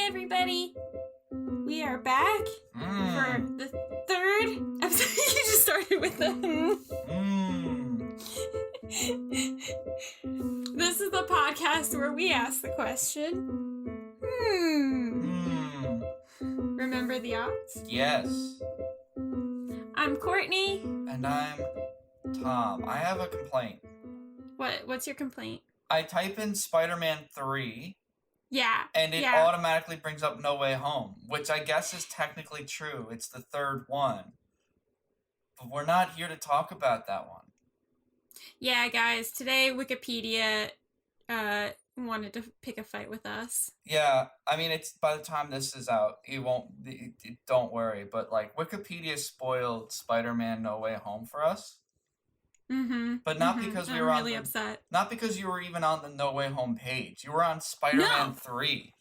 everybody. We are back for the third episode. You just started with the This is the podcast where we ask the question, Remember the Aughts? Yes. I'm Courtney. And I'm Tom. I have a complaint. What's your complaint? I type in Spider-Man 3. Yeah. And it automatically brings up No Way Home, which I guess is technically true. It's the third one. But we're not here to talk about that one. Yeah, guys. Today, Wikipedia wanted to pick a fight with us. Yeah, I mean, it's by the time this is out, don't worry. But, like, Wikipedia spoiled Spider-Man No Way Home for us. Mm-hmm. But not because we were really upset. Not because you were even on the No Way Home page. You were on Spider-Man 3.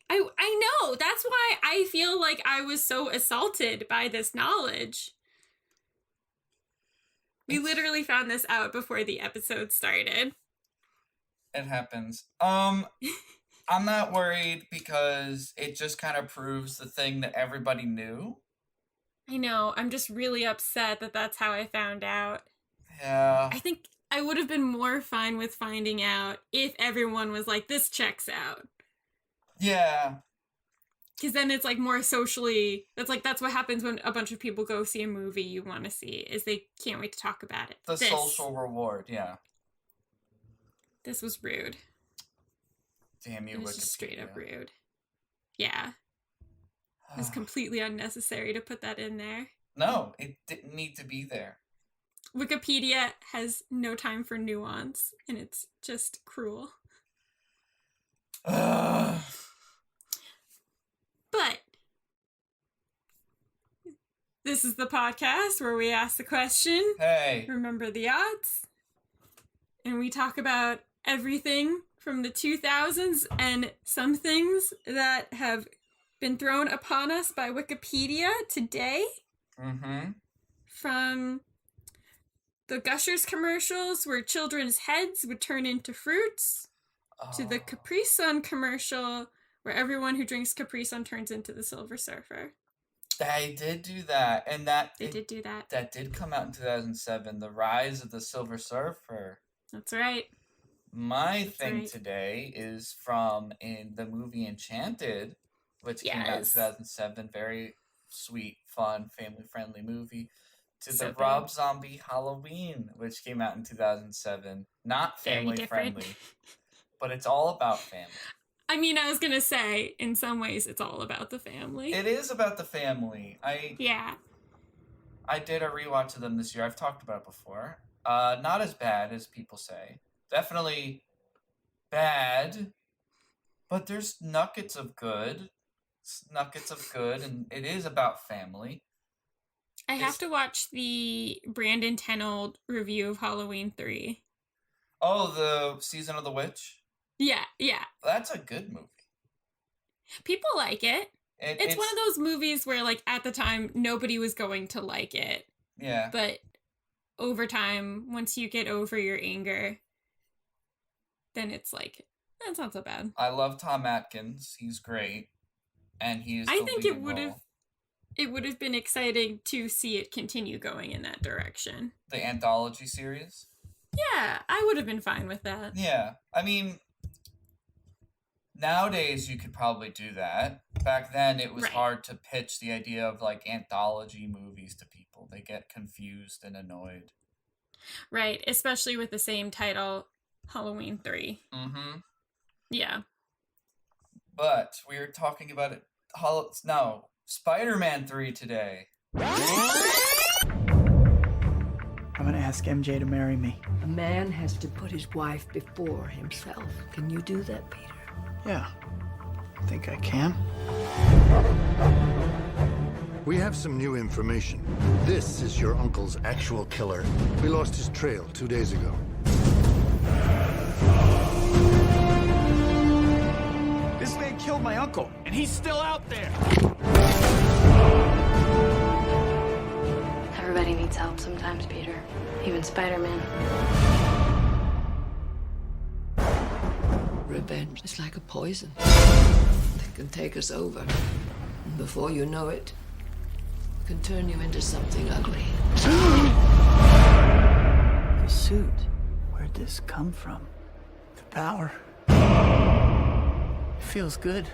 I know. That's why I feel like I was so assaulted by this knowledge. We literally found this out before the episode started. It happens. I'm not worried because it just kind of proves the thing that everybody knew. I know. I'm just really upset that that's how I found out. Yeah. I think I would have been more fine with finding out if everyone was like, this checks out. Yeah. Because then it's like more socially, that's what happens when a bunch of people go see a movie you want to see, is they can't wait to talk about it. The social reward, yeah. This was rude. Damn you, It was Wikipedia. just straight up rude. Yeah. It was completely unnecessary to put that in there. No, it didn't need to be there. Wikipedia has no time for nuance, and it's just cruel. But this is the podcast where we ask the question, hey, remember the Aughts? And we talk about everything from the 2000s and some things that have been thrown upon us by Wikipedia today. Mm-hmm. From the Gushers commercials where children's heads would turn into fruits, to the Capri Sun commercial where everyone who drinks Capri Sun turns into the Silver Surfer. They did do that, and did do that. That did come out in 2007, The Rise of the Silver Surfer. That's right. My thing today is from in the movie Enchanted, which came out in 2007. Very sweet, fun, family-friendly movie. To the Rob Zombie Halloween, which came out in 2007. Not family-friendly, but it's all about family. I mean, I was going to say, in some ways, it's all about the family. It is about the family. I did a rewatch of them this year. I've talked about it before. Not as bad as people say. Definitely bad, but there's nuggets of good. And it is about family. I have to watch the Brandon Tenold review of Halloween 3. Oh, the Season of the Witch? Yeah. That's a good movie. People like it. It's one of those movies where, like, at the time, nobody was going to like it. Yeah. But over time, once you get over your anger, then it's like, that's not so bad. I love Tom Atkins. He's great. And he's I think it would have been exciting to see it continue going in that direction. The anthology series? Yeah, I would have been fine with that. Yeah. I mean, nowadays you could probably do that. Back then it was hard to pitch the idea of, like, anthology movies to people. They get confused and annoyed. Right, especially with the same title, Halloween 3. Mm-hmm. Yeah. But we're talking about it. Spider-Man 3 today. I'm gonna ask MJ to marry me. A man has to put his wife before himself. Can you do that, Peter? Yeah, I think I can. We have some new information. This is your uncle's actual killer. We lost his trail 2 days ago. This man killed my uncle, and he's still out there. Everybody needs help sometimes, Peter. Even Spider-Man. Revenge is like a poison. Thickens can take us over. And before you know it, can turn you into something ugly. The suit. Where'd this come from? The power. It feels good.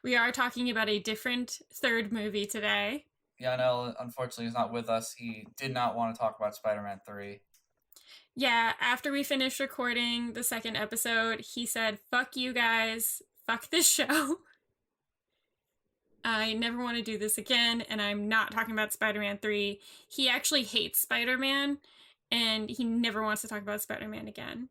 We are talking about a different third movie today. Yeah, no, unfortunately he's not with us. He did not want to talk about Spider-Man 3. Yeah, after we finished recording the second episode, he said, fuck you guys, fuck this show. I never want to do this again, and I'm not talking about Spider-Man 3. He actually hates Spider-Man, and he never wants to talk about Spider-Man again.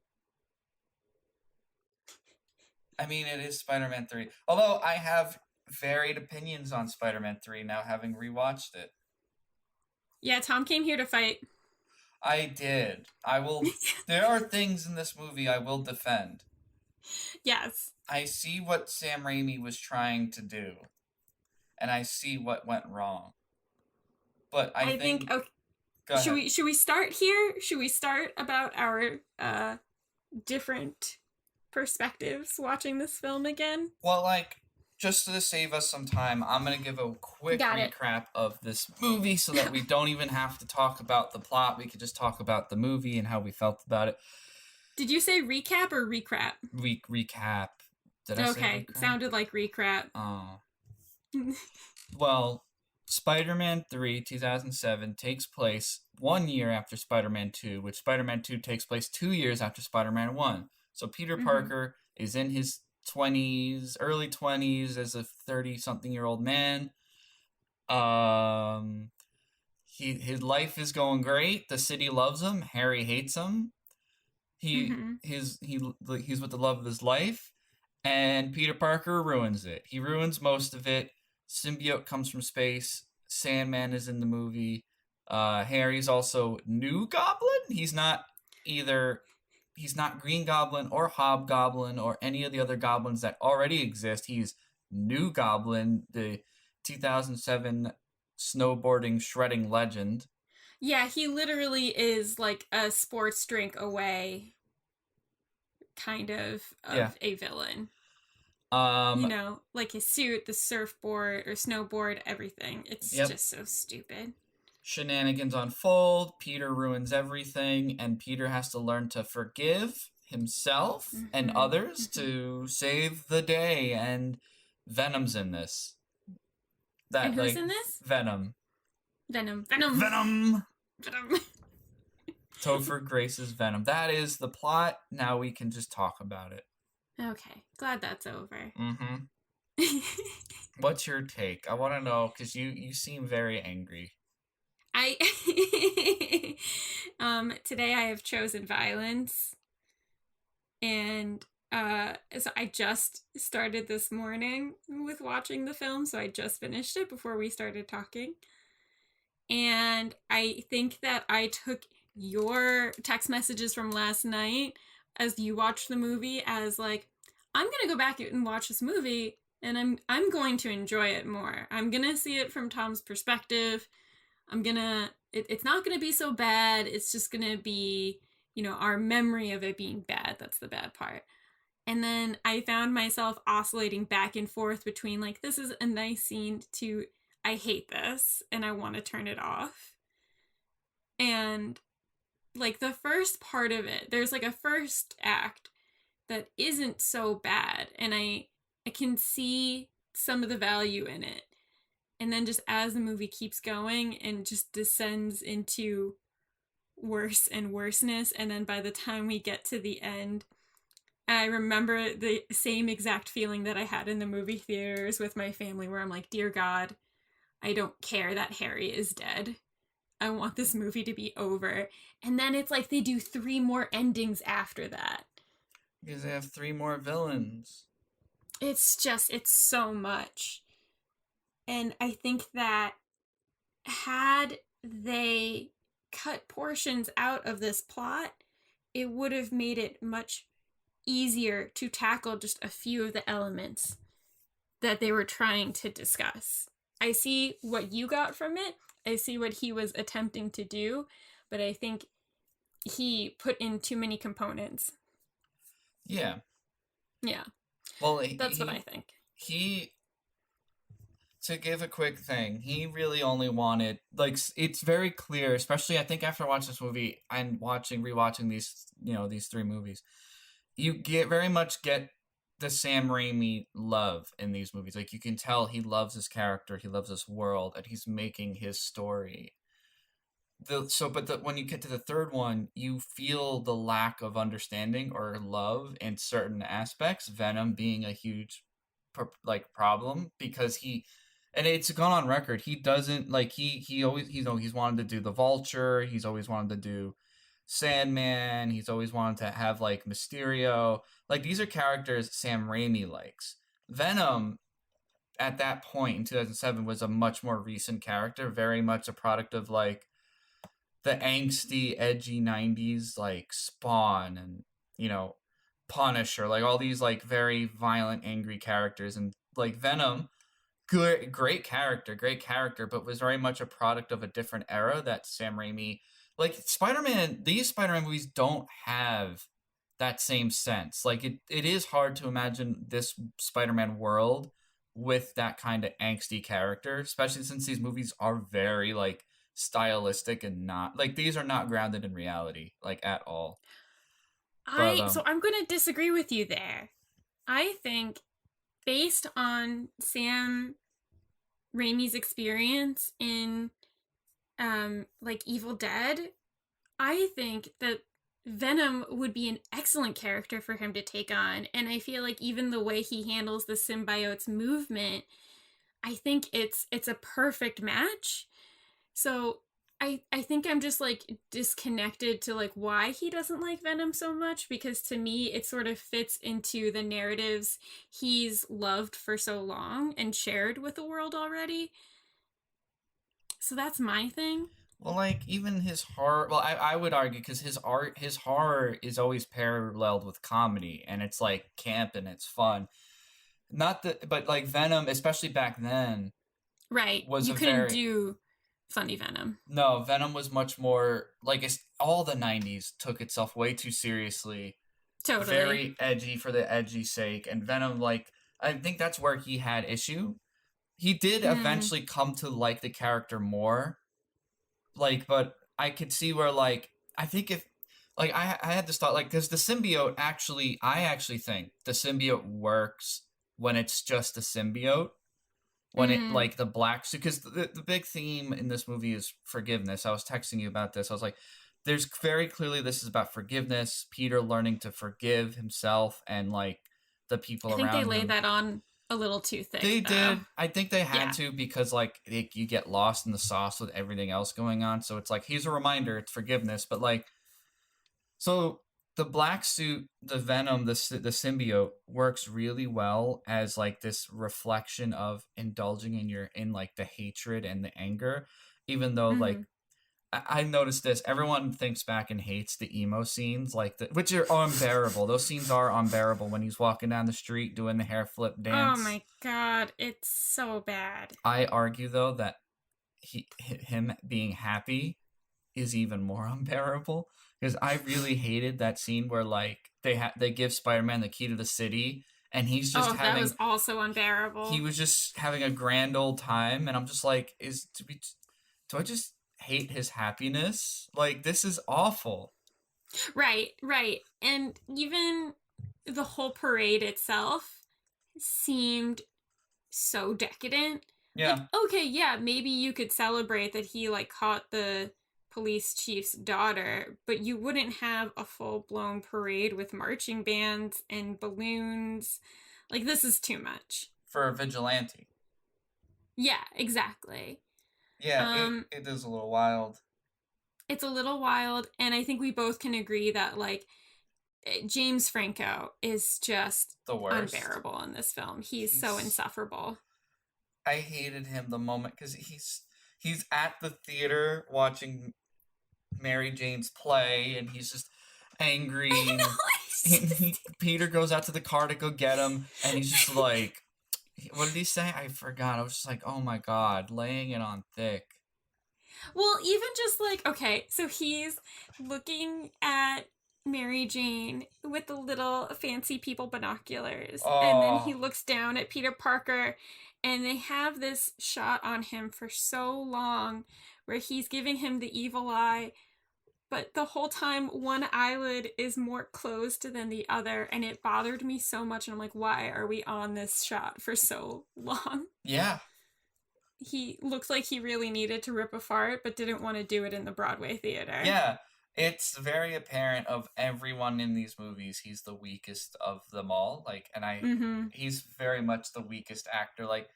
I mean, it is Spider-Man 3. Although I have varied opinions on Spider-Man 3 now, having rewatched it. Yeah, Tom came here to fight. I did. I will... There are things in this movie I will defend. Yes. I see what Sam Raimi was trying to do. And I see what went wrong. But I think okay, go ahead. should we start here? Should we start about our different perspectives watching this film again? Well, like, just to save us some time, I'm going to give a quick recap of this movie so that we don't even have to talk about the plot. We could just talk about the movie and how we felt about it. Did you say recap or recrap? Recap. Did I say Okay, recap? sounded like recrap. Oh. Well, Spider-Man 3, 2007, takes place 1 year after Spider-Man 2, which Spider-Man 2 takes place 2 years after Spider-Man 1. So Peter Parker is in his 20s, early 20s, as a 30-something-year-old man. His life is going great. The city loves him. Harry hates him. He's with the love of his life, and Peter Parker ruins it. He ruins most of it. Symbiote comes from space. Sandman is in the movie. Harry's also New Goblin. He's not Green Goblin or Hobgoblin or any of the other goblins that already exist. He's New Goblin, the 2007 snowboarding shredding legend. Yeah, he literally is like a sports drink away kind of a villain. You know, like his suit, the surfboard or snowboard, everything. It's just so stupid. Shenanigans unfold, Peter ruins everything, and Peter has to learn to forgive himself and others to save the day, and Venom's in this. And who's in this? Venom. Venom. Topher Grace's Venom. That is the plot. Now we can just talk about it. Okay, glad that's over. What's your take? I want to know, because you seem very angry. Today I have chosen violence, and so I just started this morning with watching the film, so I just finished it before we started talking, and I think that I took your text messages from last night as you watched the movie as like, I'm gonna go back and watch this movie, and I'm going to enjoy it more. I'm gonna see it from Tom's perspective. It's not gonna be so bad. It's just gonna be, you know, our memory of it being bad. That's the bad part. And then I found myself oscillating back and forth between like, this is a nice scene to, I hate this and I want to turn it off. And like the first part of it, there's like a first act that isn't so bad, and I can see some of the value in it. And then just as the movie keeps going and just descends into worse and worseness, and then by the time we get to the end, I remember the same exact feeling that I had in the movie theaters with my family, where I'm like, dear God, I don't care that Harry is dead. I want this movie to be over. And then it's like they do 3 more endings after that. Because they have 3 more villains. It's so much. And I think that had they cut portions out of this plot, it would have made it much easier to tackle just a few of the elements that they were trying to discuss. I see what you got from it. I see what he was attempting to do, but I think he put in too many components. Yeah. Yeah. Well, That's what I think. To give a quick thing, he really only wanted, like, it's very clear, especially I think after watching this movie and rewatching these, these three movies, you very much get the Sam Raimi love in these movies. Like, you can tell he loves his character, he loves this world, and he's making his story. When you get to the third one, you feel the lack of understanding or love in certain aspects. Venom being a huge problem, because and it's gone on record, he doesn't like he always he's wanted to do the Vulture, he's always wanted to do Sandman, he's always wanted to have like Mysterio. Like, these are characters Sam Raimi likes. Venom at that point in 2007 was a much more recent character, very much a product of like the angsty, edgy 90s, like Spawn and, Punisher, like all these like very violent, angry characters. And like Venom, great character, but was very much a product of a different era that Sam Raimi, like Spider-Man, these Spider-Man movies don't have that same sense. Like, it is hard to imagine this Spider-Man world with that kind of angsty character, especially since these movies are very like stylistic and not like, these are not grounded in reality, like, at all. So I'm going to disagree with you there. I think, based on Sam Raimi's experience in like Evil Dead, I think that Venom would be an excellent character for him to take on. And I feel like even the way he handles the symbiote's movement, I think it's a perfect match. So I think I'm just like disconnected to like why he doesn't like Venom so much, because to me it sort of fits into the narratives he's loved for so long and shared with the world already. So that's my thing. Well, like, even his horror, well, I would argue, because his horror is always paralleled with comedy, and it's like camp and it's fun. Not that, but like Venom, especially back then, right? You couldn't do funny Venom. No, Venom was much more like, all the 90s took itself way too seriously. Totally. Very edgy for the edgy sake. And Venom, like, I think that's where he had issue. He did eventually come to like the character more. Like, but I could see where, like, I think if, like, I had this thought, like, because the symbiote I actually think the symbiote works when it's just a symbiote. When it, like, the black suit, because the big theme in this movie is forgiveness. I was texting you about this. I was like, there's very clearly, this is about forgiveness, Peter learning to forgive himself and, like, the people around him. I think they laid that on a little too thick. They did. I think they had to, because, like, you get lost in the sauce with everything else going on. So it's like, here's a reminder, it's forgiveness. But, like, so the black suit, the Venom, the symbiote works really well as like this reflection of indulging in like the hatred and the anger, even though like I noticed this, everyone thinks back and hates the emo scenes, like which are unbearable. Those scenes are unbearable when he's walking down the street doing the hair flip dance. Oh my god, it's so bad. I argue though that him being happy is even more unbearable. Because I really hated that scene where, like, they give Spider-Man the key to the city, and he's just having... that was also unbearable. He was just having a grand old time, and I'm just like, do I just hate his happiness? Like, this is awful. Right. And even the whole parade itself seemed so decadent. Yeah. Like, okay, yeah, maybe you could celebrate that he, like, caught the police chief's daughter, but you wouldn't have a full-blown parade with marching bands and balloons. Like, this is too much. For a vigilante. Yeah, exactly. Yeah, it is a little wild. It's a little wild, and I think we both can agree that, like, James Franco is just the worst. Unbearable in this film. He's so insufferable. I hated him the moment, because he's at the theater watching Mary Jane's play, and he's just angry. I know, Peter goes out to the car to go get him, and he's just like, what did he say? I forgot. I was just like, oh my god, laying it on thick. Well, even just like, okay, so he's looking at Mary Jane with the little fancy people binoculars. And then he Oh, looks down at Peter Parker, and they have this shot on him for so long where he's giving him the evil eye, but the whole time one eyelid is more closed than the other, and it bothered me so much. And I'm like, why are we on this shot for so long? yeah. He looks like he really needed to rip a fart, but didn't want to do it in the Broadway theater. Yeah. It's very apparent of everyone in these movies, he's the weakest of them all. Like, and he's very much the weakest actor. Like,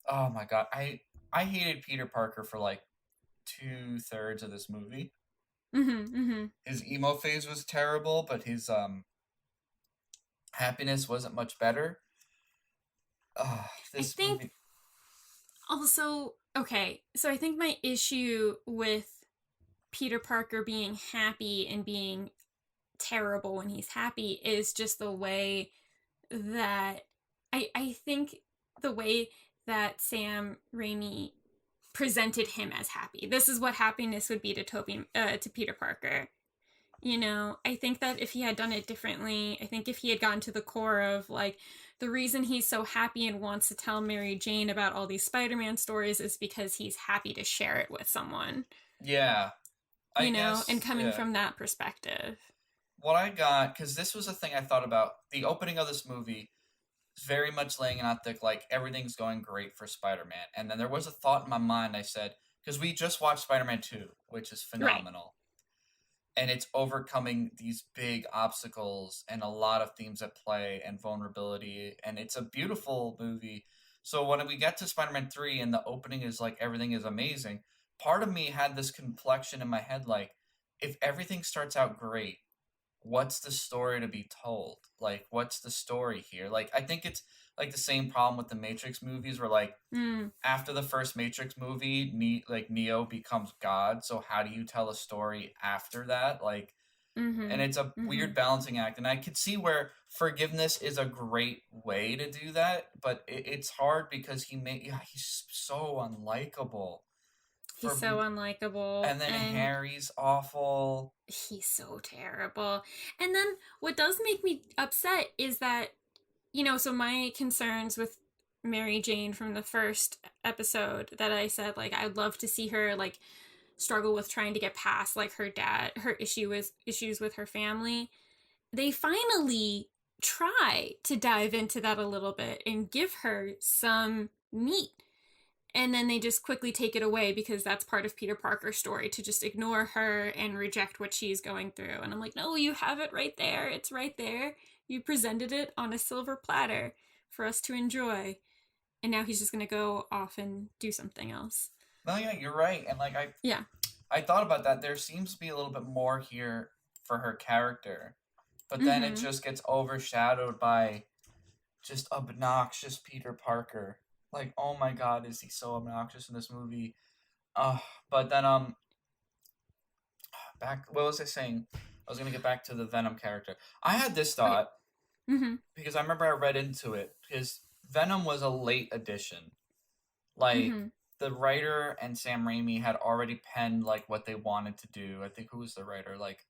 oh my god, I hated Peter Parker for like 2/3 of this movie. His emo phase was terrible, but his happiness wasn't much better. This I think movie. also, okay, so I think my issue with Peter Parker being happy and being terrible when he's happy is just the way that I think the way that Sam Raimi presented him as happy. This is what happiness would be to Peter Parker. You know, I think that if he had done it differently, I think if he had gotten to the core of, like, the reason he's so happy and wants to tell Mary Jane about all these Spider-Man stories is because he's happy to share it with someone. Yeah. You know, and coming from that perspective. What I got, because this was a thing I thought about, the opening of this movie is very much laying out that, like, everything's going great for Spider-Man. And then there was a thought in my mind, I said, because we just watched Spider-Man 2, which is phenomenal. Right. And it's overcoming these big obstacles and a lot of themes at play and vulnerability. And it's a beautiful movie. So when we get to Spider-Man 3 and the opening is like, everything is amazing, part of me had this complexion in my head, like, if everything starts out great, what's the story to be told? Like, what's the story here? Like, I think it's like the same problem with the Matrix movies where, like, after the first Matrix movie, Neo becomes God. So how do you tell a story after that? Like, and it's a weird balancing act. And I could see where forgiveness is a great way to do that, but it's hard because he's so unlikable. He's so unlikable. And then Harry's awful. He's so terrible. And then what does make me upset is that, you know, so my concerns with Mary Jane from the first episode that I said, like, I'd love to see her, like, struggle with trying to get past, like, her issues with her family. They finally try to dive into that a little bit and give her some meat. And then they just quickly take it away because that's part of Peter Parker's story, to just ignore her and reject what she's going through. And I'm like, no, you have it right there. It's right there. You presented it on a silver platter for us to enjoy. And now he's just going to go off and do something else. No, yeah, you're right. And, like, I thought about that. There seems to be a little bit more here for her character. But then it just gets overshadowed by just obnoxious Peter Parker. Like, oh my god, is he so obnoxious in this movie? But then, what was I saying? I was going to get back to the Venom character. I had this thought, because I remember I read into it, because Venom was a late addition. Like, the writer and Sam Raimi had already penned, like, what they wanted to do. I think, who was the writer? Like,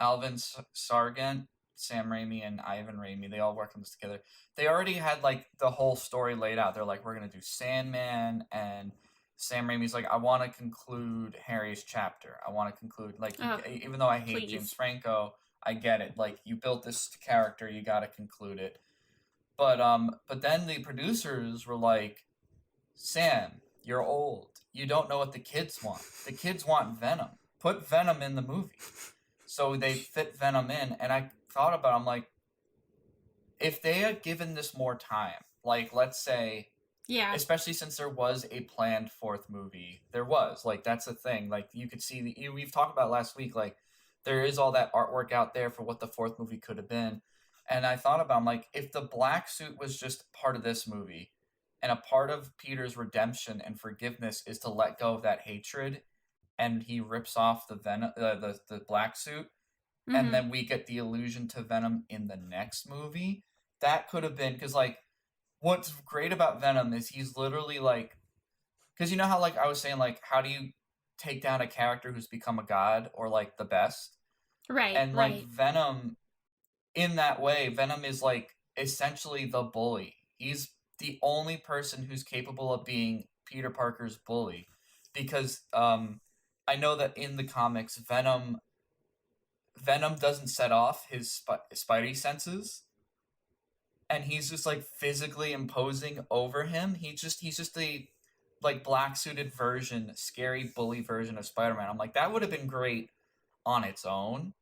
Alvin Sargent, Sam Raimi, and Ivan Raimi, they all worked on this together. They already had, like, the whole story laid out. They're like, we're going to do Sandman, and Sam Raimi's like, I want to conclude Harry's chapter. I want to conclude, like, even though I hate James Franco, I get it. Like, you built this character, you got to conclude it. But then the producers were like, Sam, you're old. You don't know what the kids want. The kids want Venom. Put Venom in the movie. So they fit Venom in, and I thought about it, I'm like, if they had given this more time, like, let's say, especially since there was a planned fourth movie, like, that's the thing, like, you could see, we've talked about last week, like, there is all that artwork out there for what the fourth movie could have been, and I thought about, I'm like, if the black suit was just part of this movie, and a part of Peter's redemption and forgiveness is to let go of that hatred, and he rips off the black suit, and then we get the allusion to Venom in the next movie, that could have been, because, like, what's great about Venom is he's literally, like, because you know how, like, I was saying, like, how do you take down a character who's become a god or like the best. Right. And like Venom, in that way, Venom is like essentially the bully. He's the only person who's capable of being Peter Parker's bully, because I know that in the comics, Venom doesn't set off his Spidey senses, and he's just like physically imposing over him. He's just a like black suited version, scary bully version of Spider-Man. I'm like, that would have been great on its own.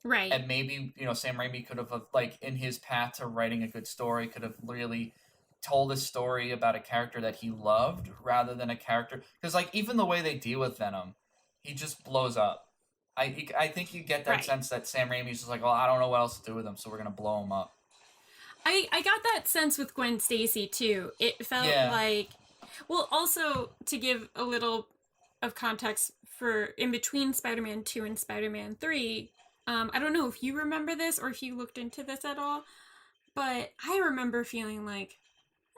Right. And maybe, Sam Raimi could have, like, in his path to writing a good story, could have really told a story about a character that he loved rather than a character. Because, like, even the way they deal with Venom, he just blows up. I think you get that sense that Sam Raimi's just like, well, I don't know what else to do with him, so we're going to blow him up. I got that sense with Gwen Stacy, too. It felt like... Well, also, to give a little of context for in between Spider-Man 2 and Spider-Man 3... I don't know if you remember this or if you looked into this at all, but I remember feeling like,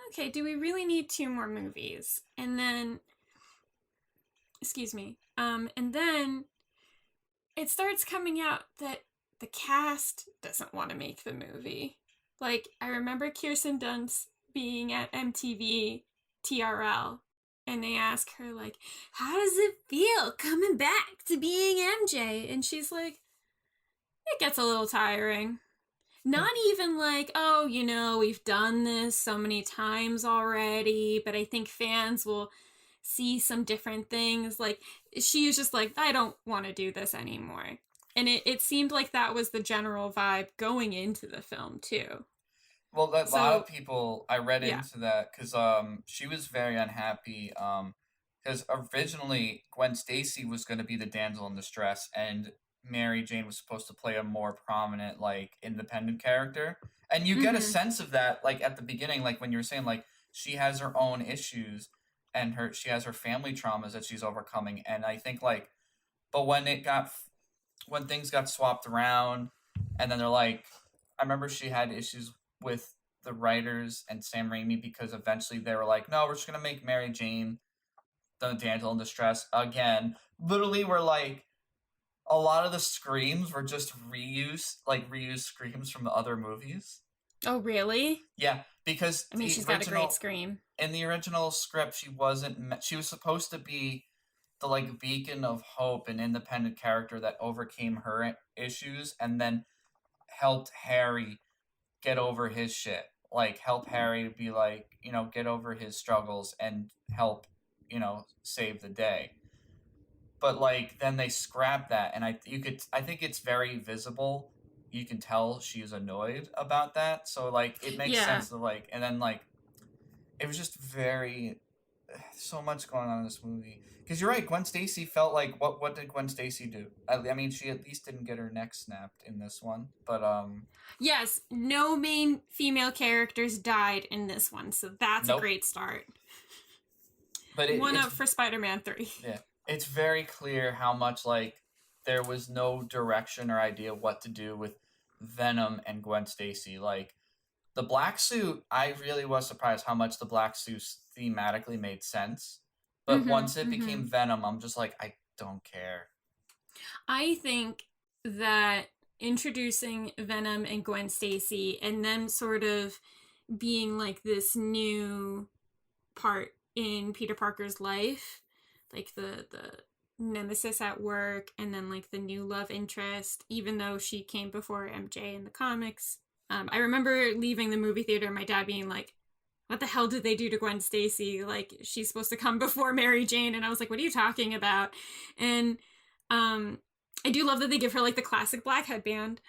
okay, do we really need 2 more movies? And then, and then it starts coming out that the cast doesn't want to make the movie. Like, I remember Kirsten Dunst being at MTV TRL, and they ask her, like, how does it feel coming back to being MJ? And she's like, it gets a little tiring. Not even like, oh, we've done this so many times already, but I think fans will see some different things. Like, she was just like, I don't want to do this anymore. And it seemed like that was the general vibe going into the film, too. Well, a lot of people, I read into that, because she was very unhappy, because originally Gwen Stacy was going to be the damsel in distress, and Mary Jane was supposed to play a more prominent, like, independent character. And you get a sense of that, like, at the beginning, like, when you were saying, like, she has her own issues, and she has her family traumas that she's overcoming. And I think, like, but when things got swapped around, and then they're like, I remember she had issues with the writers and Sam Raimi, because eventually they were like, no, we're just going to make Mary Jane the damsel in distress again. Literally, we're like, a lot of the screams were just reused screams from the other movies. Oh, really? Yeah, because I mean, she's got a great scream. In the original script, she was supposed to be the, like, beacon of hope, an independent character that overcame her issues and then helped Harry get over his shit. Like, help Harry be like, get over his struggles and help, save the day. But, like, then they scrapped that, and I think it's very visible. You can tell she's annoyed about that. So, like, it makes sense to, like, and then, like, it was just so much going on in this movie. Because you're right, Gwen Stacy felt like, what did Gwen Stacy do? I mean, she at least didn't get her neck snapped in this one, but, Yes, no main female characters died in this one, so that's a great start. But One up for Spider-Man 3. Yeah. It's very clear how much, like, there was no direction or idea what to do with Venom and Gwen Stacy. Like, the black suit, I really was surprised how much the black suit thematically made sense. But once it became Venom, I'm just like, I don't care. I think that introducing Venom and Gwen Stacy and them sort of being, like, this new part in Peter Parker's life, like the nemesis at work, and then, like, the new love interest, even though she came before MJ in the comics. I remember leaving the movie theater, my dad being like, what the hell did they do to Gwen Stacy? Like, she's supposed to come before Mary Jane. And I was like, what are you talking about? And I do love that they give her, like, the classic black headband.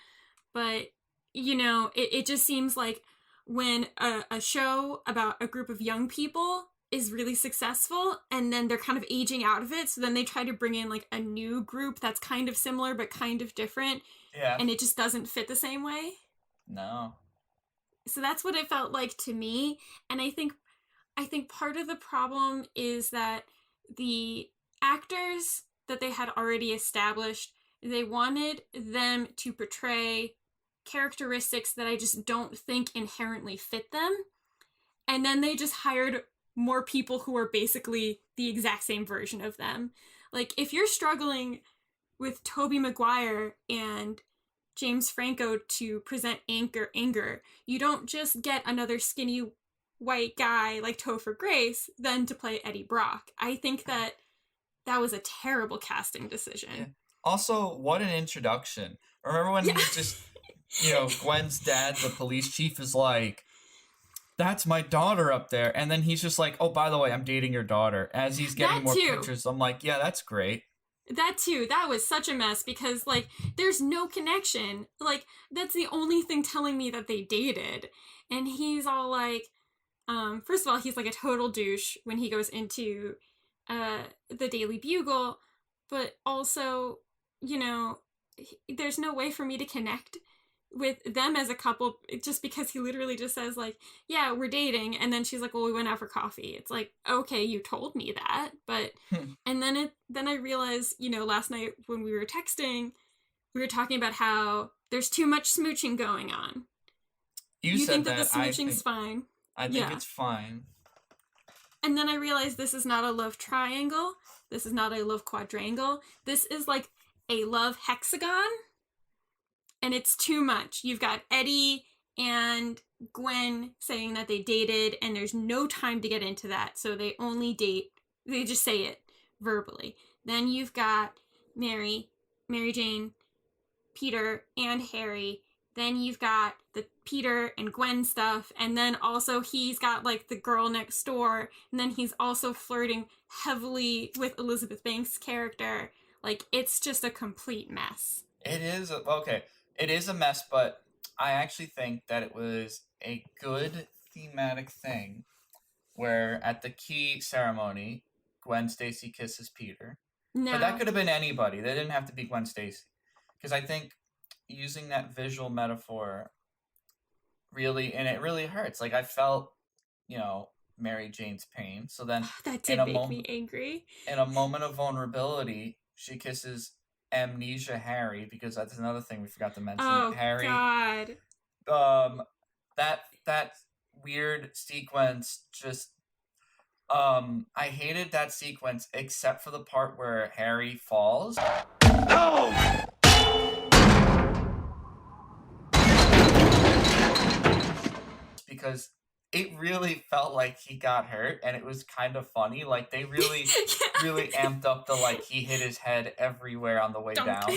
But, it just seems like when a show about a group of young people is really successful, and then they're kind of aging out of it, so then they try to bring in, like, a new group that's kind of similar but kind of different, and it just doesn't fit the same way. No. So that's what it felt like to me, and I think part of the problem is that the actors that they had already established, they wanted them to portray characteristics that I just don't think inherently fit them, and then they just hired more people who are basically the exact same version of them. Like, if you're struggling with Tobey Maguire and James Franco to present anger, you don't just get another skinny white guy like Topher Grace then to play Eddie Brock. I think that was a terrible casting decision. Yeah. Also, what an introduction. Remember when he just, Gwen's dad, the police chief, is like, that's my daughter up there. And then he's just like, oh, by the way, I'm dating your daughter. As he's getting more pictures, I'm like, yeah, that's great. That too. That was such a mess because, like, there's no connection. Like, that's the only thing telling me that they dated. And he's all like, first of all, he's like a total douche when he goes into the Daily Bugle. But also, there's no way for me to connect with them as a couple just because he literally just says, like, yeah, we're dating. And then she's like, well, we went out for coffee. It's like, okay, you told me that. But, and then I realized, last night when we were texting, we were talking about how there's too much smooching going on. You think that the smooching's fine? I think it's fine. And then I realized this is not a love triangle. This is not a love quadrangle. This is like a love hexagon. And it's too much. You've got Eddie and Gwen saying that they dated, and there's no time to get into that. So they only date, they just say it verbally. Then you've got Mary Jane, Peter, and Harry. Then you've got the Peter and Gwen stuff. And then also he's got like the girl next door. And then he's also flirting heavily with Elizabeth Banks' character. Like, it's just a complete mess. It is. Okay. It is a mess, but I actually think that it was a good thematic thing where at the key ceremony, Gwen Stacy kisses Peter. No. But that could have been anybody. They didn't have to be Gwen Stacy. Because I think using that visual metaphor really, and it really hurts. Like, I felt, Mary Jane's pain. So then that did make me angry. In a moment of vulnerability, she kisses Amnesia Harry, because that's another thing we forgot to mention. Oh, Harry. God. That weird sequence just I hated that sequence except for the part where Harry falls. No! Because it really felt like he got hurt, and it was kind of funny. Like, they really, really amped up the, like, he hit his head everywhere on the way down.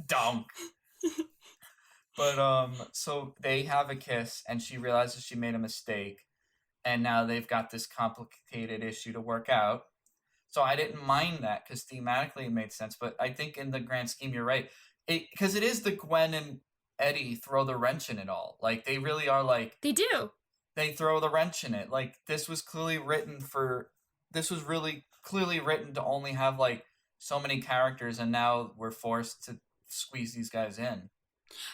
Dunk. But, so they have a kiss, and she realizes she made a mistake, and now they've got this complicated issue to work out. So I didn't mind that, because thematically it made sense, but I think in the grand scheme, you're right. Because it is the Gwen and Eddie throw the wrench in it all. Like, they really are, like... They do. They throw the wrench in it. Like, this was really clearly written to only have, like, so many characters, and now we're forced to squeeze these guys in.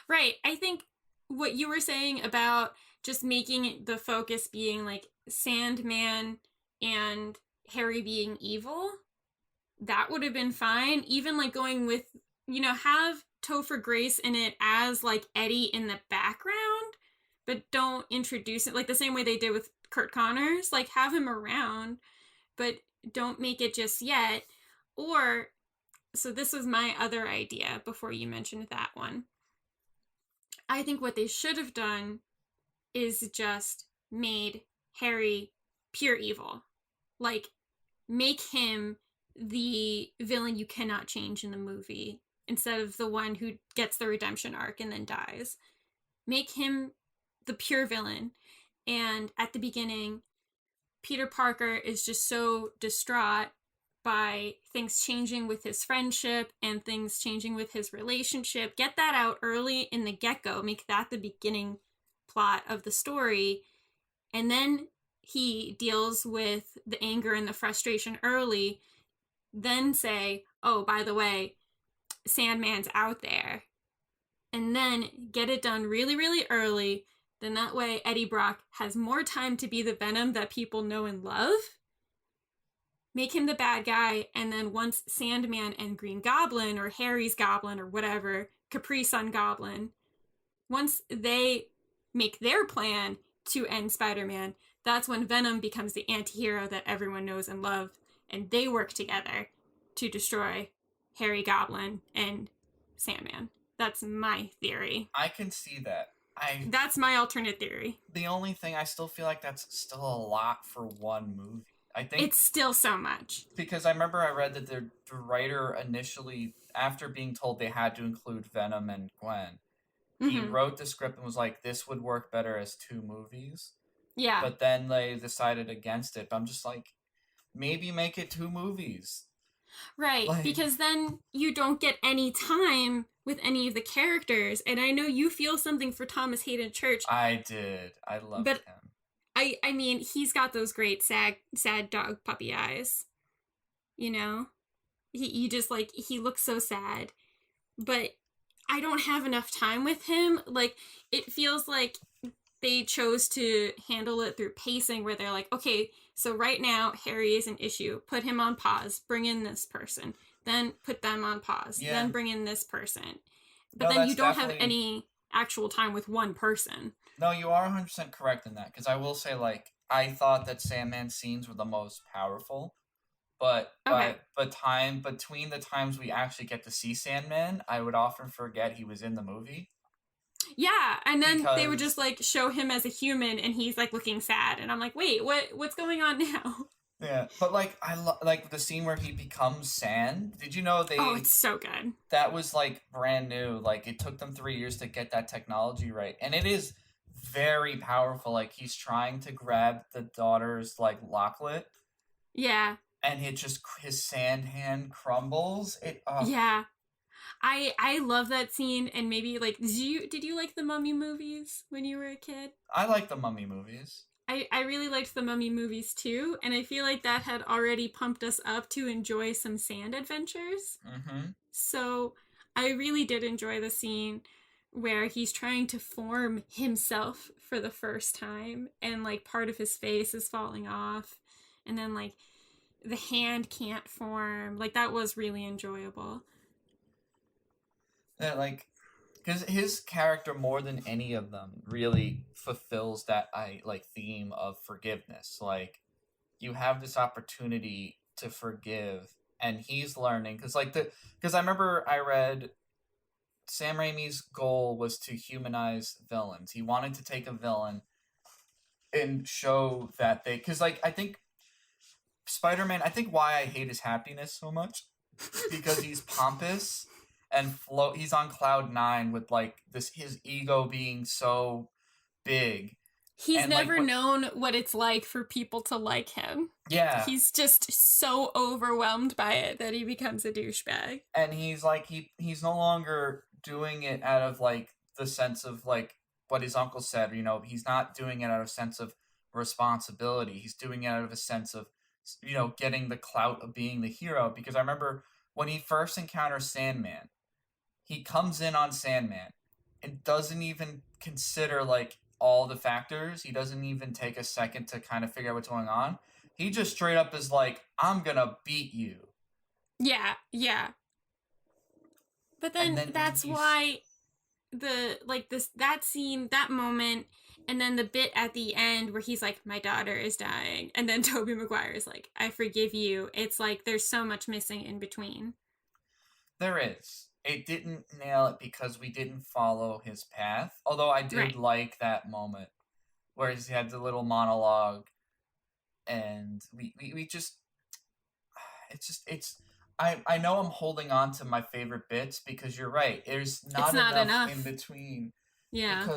Right. I think what you were saying about just making the focus being, like, Sandman and Harry being evil, that would have been fine. Even, like, going with, have Topher Grace in it as, like, Eddie in the background, but don't introduce it, like, the same way they did with Kurt Connors. Like, have him around, but don't make it just yet. Or, so this was my other idea before you mentioned that one. I think what they should have done is just made Harry pure evil. Like, make him the villain you cannot change in the movie, instead of the one who gets the redemption arc and then dies. Make him the pure villain. And at the beginning, Peter Parker is just so distraught by things changing with his friendship and things changing with his relationship. Get that out early in the get-go. Make that the beginning plot of the story. And then he deals with the anger and the frustration early. Then say, oh, by the way, Sandman's out there. And then get it done really, really early. Then that way Eddie Brock has more time to be the Venom that people know and love. Make him the bad guy, and then once Sandman and Green Goblin, or Harry's Goblin, or whatever, Capri Sun Goblin, once they make their plan to end Spider-Man, that's when Venom becomes the anti-hero that everyone knows and loves, and they work together to destroy Harry Goblin and Sandman. That's my theory. I can see that. That's my alternate theory. The only thing, I still feel like that's still a lot for one movie. I think it's still so much. Because I remember I read that the writer initially, after being told they had to include Venom and Gwen, he wrote the script and was like, this would work better as 2 movies. Yeah. But then they decided against it. But I'm just like, maybe make it 2 movies. Right, like, because then you don't get any time with any of the characters. And I know you feel something for Thomas Hayden Church. I did. I loved him. I mean, he's got those great sad dog puppy eyes. You know? He just, like, he looks so sad. But I don't have enough time with him. Like, it feels like they chose to handle it through pacing where they're like, okay, so right now, Harry is an issue. Put him on pause. Bring in this person. Then put them on pause. Yeah. Then bring in this person. But then you don't have any actual time with one person. No, you are 100% correct in that. Because I will say, like, I thought that Sandman's scenes were the most powerful. But time between the times we actually get to see Sandman, I would often forget he was in the movie. Yeah, and then they would just, like, show him as a human, and he's, like, looking sad. And I'm like, wait, what's going on now? Yeah, but, like, I like the scene where he becomes sand. Did you know Oh, it's so good. That was, like, brand new. Like, it took them 3 years to get that technology right. And it is very powerful. Like, he's trying to grab the daughter's, like, locklet. Yeah. And it just, his sand hand crumbles. Yeah. I love that scene, and maybe, like, did you like the Mummy movies when you were a kid? I like the Mummy movies. I really liked the Mummy movies too, and I feel like that had already pumped us up to enjoy some sand adventures. Mm-hmm. So I really did enjoy the scene where he's trying to form himself for the first time, and, like, part of his face is falling off, and then, like, the hand can't form. Like, that was really enjoyable. Yeah, like, because his character, more than any of them, really fulfills that theme of forgiveness. Like, you have this opportunity to forgive, and he's learning. Because I remember I read Sam Raimi's goal was to humanize villains. He wanted to take a villain and show that because, like, I think Spider-Man, I think why I hate his happiness so much, because he's pompous. And he's on cloud 9 with, like, his ego being so big. He's never known what it's like for people to like him. Yeah. He's just so overwhelmed by it that he becomes a douchebag. And he's like, he's no longer doing it out of, like, the sense of, like, what his uncle said. You know, he's not doing it out of a sense of responsibility. He's doing it out of a sense of, you know, getting the clout of being the hero. Because I remember when he first encounters Sandman, he comes in on Sandman and doesn't even consider, like, all the factors. He doesn't even take a second to kind of figure out what's going on. He just straight up is like, I'm gonna beat you. Yeah, yeah. But then that's why that scene, that moment, and then the bit at the end where he's like, my daughter is dying, and then Tobey Maguire is like, I forgive you. It's like there's so much missing in between. There is. It didn't nail it because we didn't follow his path. Although I did like that moment where he had the little monologue, and we just, I know I'm holding on to my favorite bits because you're right. There's not enough in between. Yeah.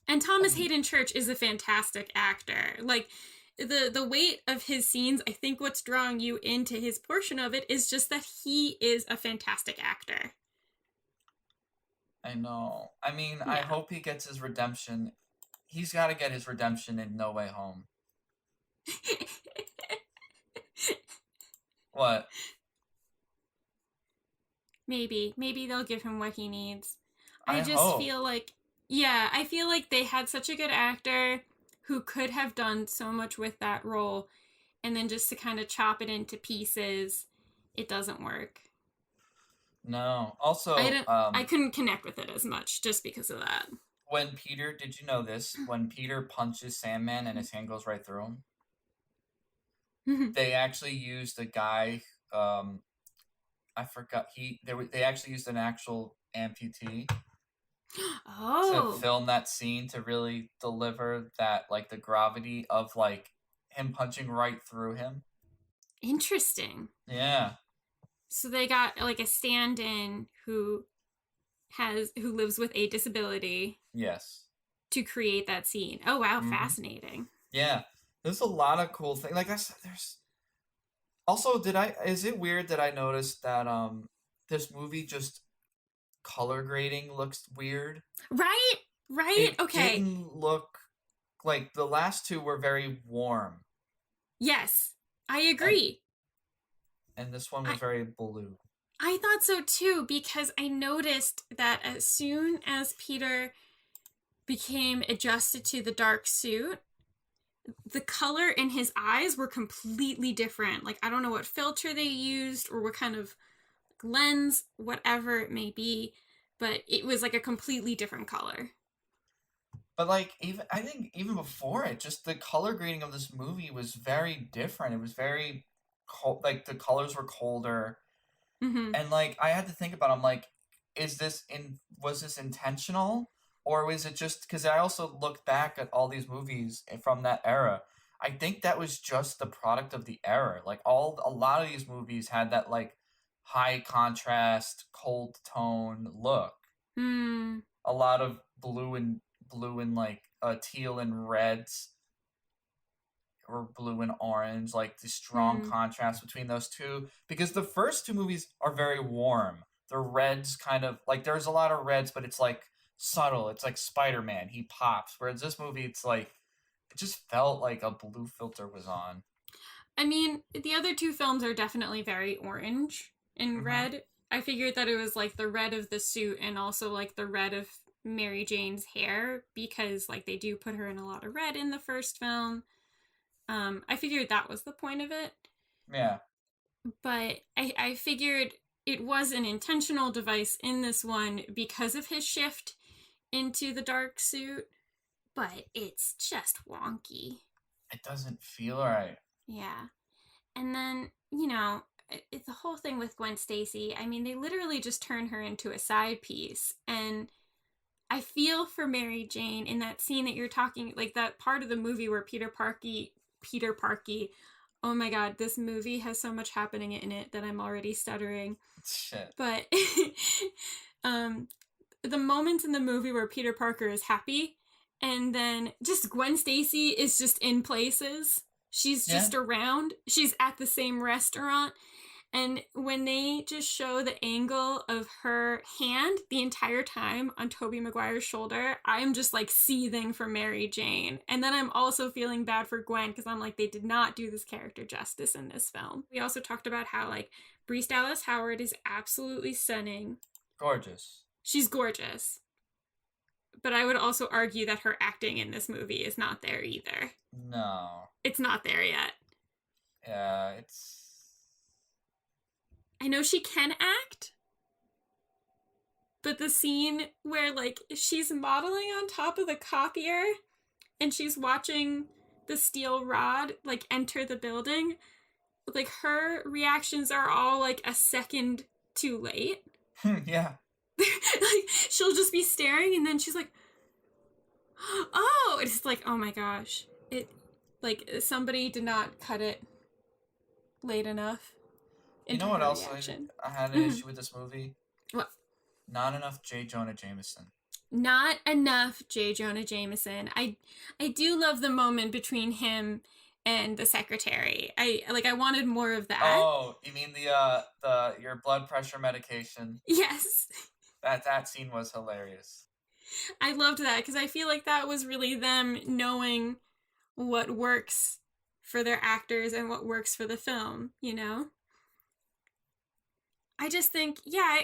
And Thomas Hayden Church is a fantastic actor. Like, the weight of his scenes, I think what's drawing you into his portion of it is just that he is a fantastic actor. I know. I mean, yeah. I hope he gets his redemption. He's got to get his redemption in No Way Home. What? Maybe they'll give him what he needs. I feel like, I feel like they had such a good actor who could have done so much with that role, and then just to kind of chop it into pieces, it doesn't work. No. Also, I couldn't connect with it as much just because of that. Did you know this? When Peter punches Sandman and his hand goes right through him, they actually used a guy I forgot they actually used an actual amputee Oh. to film that scene to really deliver that, like, the gravity of, like, him punching right through him. Interesting. Yeah. So they got like a stand-in who lives with a disability. Yes. To create that scene. Oh wow, fascinating. Yeah. There's a lot of cool things. Like I said, there's also is it weird that I noticed that this movie just color grading looks weird? Right? It okay. didn't look like the last two were very warm. Yes. I agree. And this one was very blue. I thought so too, because I noticed that as soon as Peter became adjusted to the dark suit, the color in his eyes were completely different. Like, I don't know what filter they used or what kind of lens, whatever it may be, but it was like a completely different color. But like, I think even before it, just the color grading of this movie was very different. It was very cold, like the colors were colder. And like, I had to think about it. I'm like, was this intentional? Or was it just because I also looked back at all these movies from that era? I think that was just the product of the era. Like a lot of these movies had that like high contrast, cold tone look. A lot of blue and like teal and reds, or blue and orange, like the strong contrast between those two. Because the first two movies are very warm. The reds kind of like there's a lot of reds, but it's like subtle. It's like Spiderman, he pops. Whereas this movie, it's like it just felt like a blue filter was on. I mean, the other two films are definitely very orange and red. I figured that it was like the red of the suit and also like the red of Mary Jane's hair, because like they do put her in a lot of red in the first film. I figured that was the point of it. Yeah. But I figured it was an intentional device in this one because of his shift into the dark suit, but it's just wonky. It doesn't feel right. Yeah. And then, you know, it's the whole thing with Gwen Stacy. I mean, they literally just turn her into a side piece. And I feel for Mary Jane in that scene that you're talking, like that part of the movie where Peter Parkey, oh my god, this movie has so much happening in it that I'm already stuttering. Shit. But the moments in the movie where Peter Parker is happy, and then just Gwen Stacy is just in places. She's just around. She's at the same restaurant. And when they just show the angle of her hand the entire time on Tobey Maguire's shoulder, I'm just like seething for Mary Jane. And then I'm also feeling bad for Gwen because I'm like, they did not do this character justice in this film. We also talked about how like Bryce Dallas Howard is absolutely stunning. Gorgeous. She's gorgeous. But I would also argue that her acting in this movie is not there either. No. It's not there yet. Yeah, it's... I know she can act, but the scene where, like, she's modeling on top of the copier and she's watching the steel rod, like, enter the building, like, her reactions are all, like, a second too late. Yeah. Like, she'll just be staring and then she's like, oh! It's like, oh my gosh. Like, somebody did not cut it late enough. You know what else I had an issue with this movie? What? Not enough J. Jonah Jameson. Not enough J. Jonah Jameson. I do love the moment between him and the secretary. I wanted more of that. Oh, you mean the your blood pressure medication? Yes. That scene was hilarious. I loved that because I feel like that was really them knowing what works for their actors and what works for the film, you know? I just think, yeah,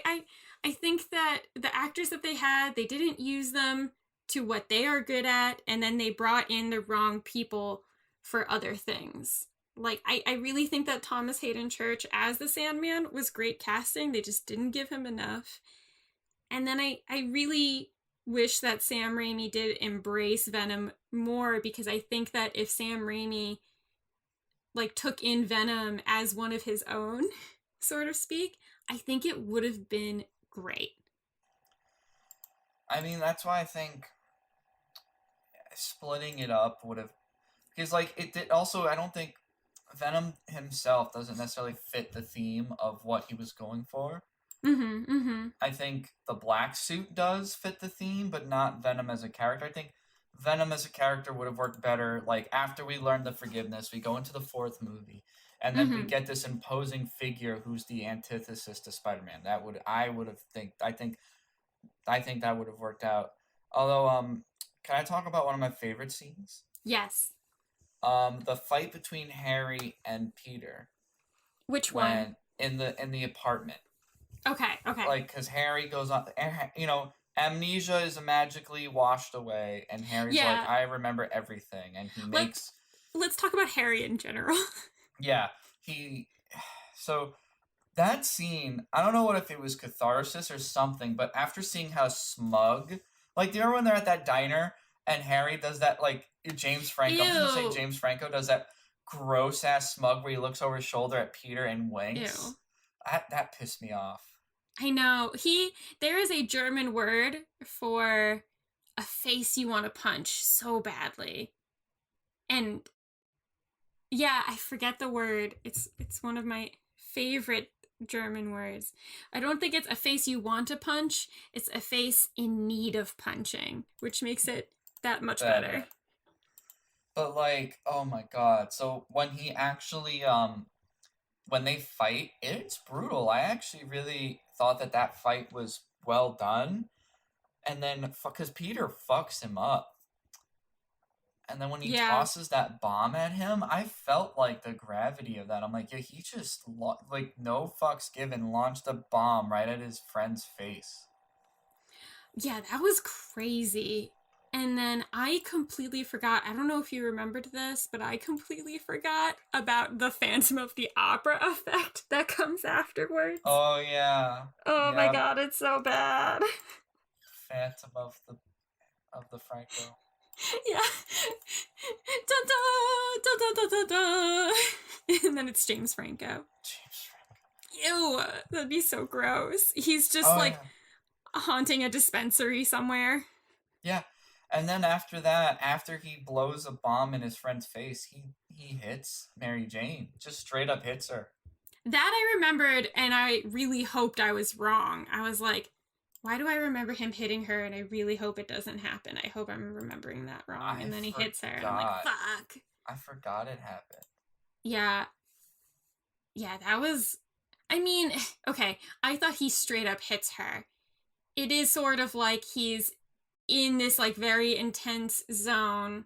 I think that the actors that they had, they didn't use them to what they are good at, and then they brought in the wrong people for other things. Like, I really think that Thomas Hayden Church as the Sandman was great casting. They just didn't give him enough. And then I really wish that Sam Raimi did embrace Venom more, because I think that if Sam Raimi, like, took in Venom as one of his own, so to speak, I think it would have been great. I mean, that's why I think splitting it up would have, because like it did. Also, I don't think Venom himself doesn't necessarily fit the theme of what he was going for. I think the black suit does fit the theme, but not Venom as a character. I think Venom as a character would have worked better. Like after we learn the forgiveness, we go into the fourth movie, and then we get this imposing figure who's the antithesis to Spider-Man. I think that would have worked out. Although, can I talk about one of my favorite scenes? Yes. The fight between Harry and Peter. Which one? In the apartment. Okay. Like, because Harry goes on, amnesia is magically washed away, and Harry's like, I remember everything, and he makes... Let's talk about Harry in general. Yeah, so, that scene, I don't know if it was catharsis or something, but after seeing how smug... Like, do you remember when they're at that diner, and Harry does that, like, James Franco... I'm just gonna say James Franco does that gross-ass smug where he looks over his shoulder at Peter and winks? Ew. That pissed me off. I know. There is a German word for a face you want to punch so badly. And yeah, I forget the word. It's one of my favorite German words. I don't think it's a face you want to punch. It's a face in need of punching, which makes it that much better. But like, oh my god. So when he actually when they fight, it's brutal. I actually really thought that fight was well done. And then, because Peter fucks him up. And then when he tosses that bomb at him, I felt like the gravity of that. I'm like, yeah, he just, like, no fucks given, launched a bomb right at his friend's face. Yeah, that was crazy. And then I completely forgot, I don't know if you remembered this, but I completely forgot about the Phantom of the Opera effect that comes afterwards. Oh, yeah. Oh my god, it's so bad. Phantom of the Franco. Yeah. Da da da da da da. And then it's James Franco. Ew, that'd be so gross. He's just haunting a dispensary somewhere. Yeah. And then after that, after he blows a bomb in his friend's face, he hits Mary Jane. Just straight up hits her. That I remembered, and I really hoped I was wrong. I was like, why do I remember him hitting her, and I really hope it doesn't happen. I hope I'm remembering that wrong. And then he hits her, and I'm like, fuck. I forgot it happened. Yeah. Yeah, that was... I mean, okay, I thought he straight up hits her. It is sort of like he's in this, like, very intense zone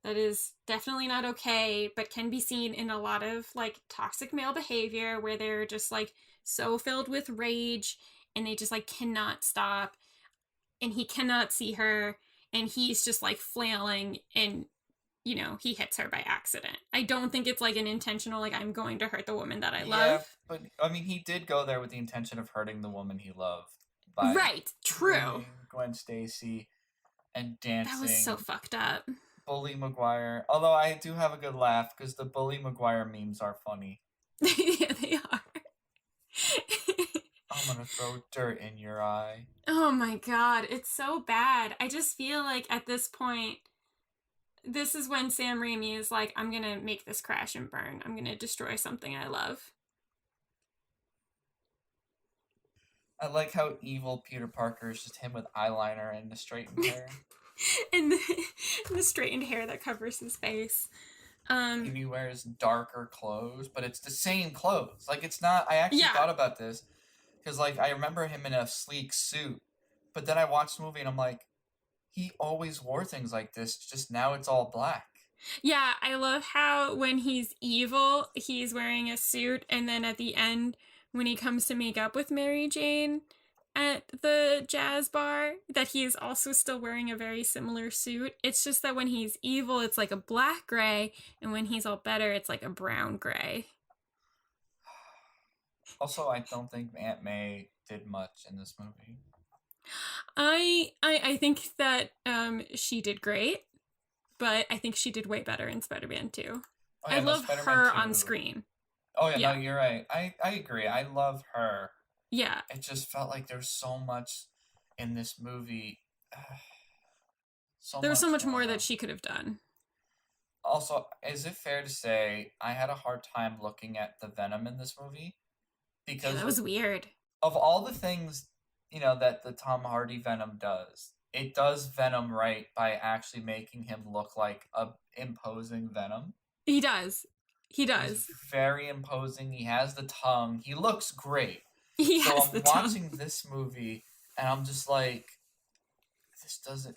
that is definitely not okay, but can be seen in a lot of, like, toxic male behavior where they're just, like, so filled with rage and they just, like, cannot stop, and he cannot see her, and he's just, like, flailing, and, you know, he hits her by accident. I don't think it's, like, an intentional, like, I'm going to hurt the woman that I love. Yeah, but, I mean, he did go there with the intention of hurting the woman he loved. Right, true. Gwen Stacy and dancing. That was so fucked up. Bully Maguire. Although I do have a good laugh because the Bully Maguire memes are funny. Yeah, they are. I'm gonna throw dirt in your eye. Oh my god, it's so bad. I just feel like at this point, this is when Sam Raimi is like, I'm gonna make this crash and burn. I'm gonna destroy something I love. I like how evil Peter Parker is just him with eyeliner and the straightened hair. And the straightened hair that covers his face. And he wears darker clothes, but it's the same clothes. Like, it's not... I actually thought about this. Because, like, I remember him in a sleek suit. But then I watched the movie and I'm like, he always wore things like this. Just now it's all black. Yeah, I love how when he's evil, he's wearing a suit. And then at the end... when he comes to make up with Mary Jane at the jazz bar, that he is also still wearing a very similar suit. It's just that when he's evil, it's like a black gray, and when he's all better, it's like a brown gray. Also, I don't think Aunt May did much in this movie. I think that she did great, but I think she did way better in Spider-Man 2. Oh, yeah, I love her on screen. Oh, yeah, no, you're right. I agree. I love her. Yeah. It just felt like there's so much in this movie. There was so much more that she could have done. Also, is it fair to say I had a hard time looking at the Venom in this movie? Because that was weird. Of all the things, that the Tom Hardy Venom does, it does Venom right by actually making him look like a imposing Venom. He does. He's very imposing. He has the tongue. He looks great. I'm watching this movie and I'm just like,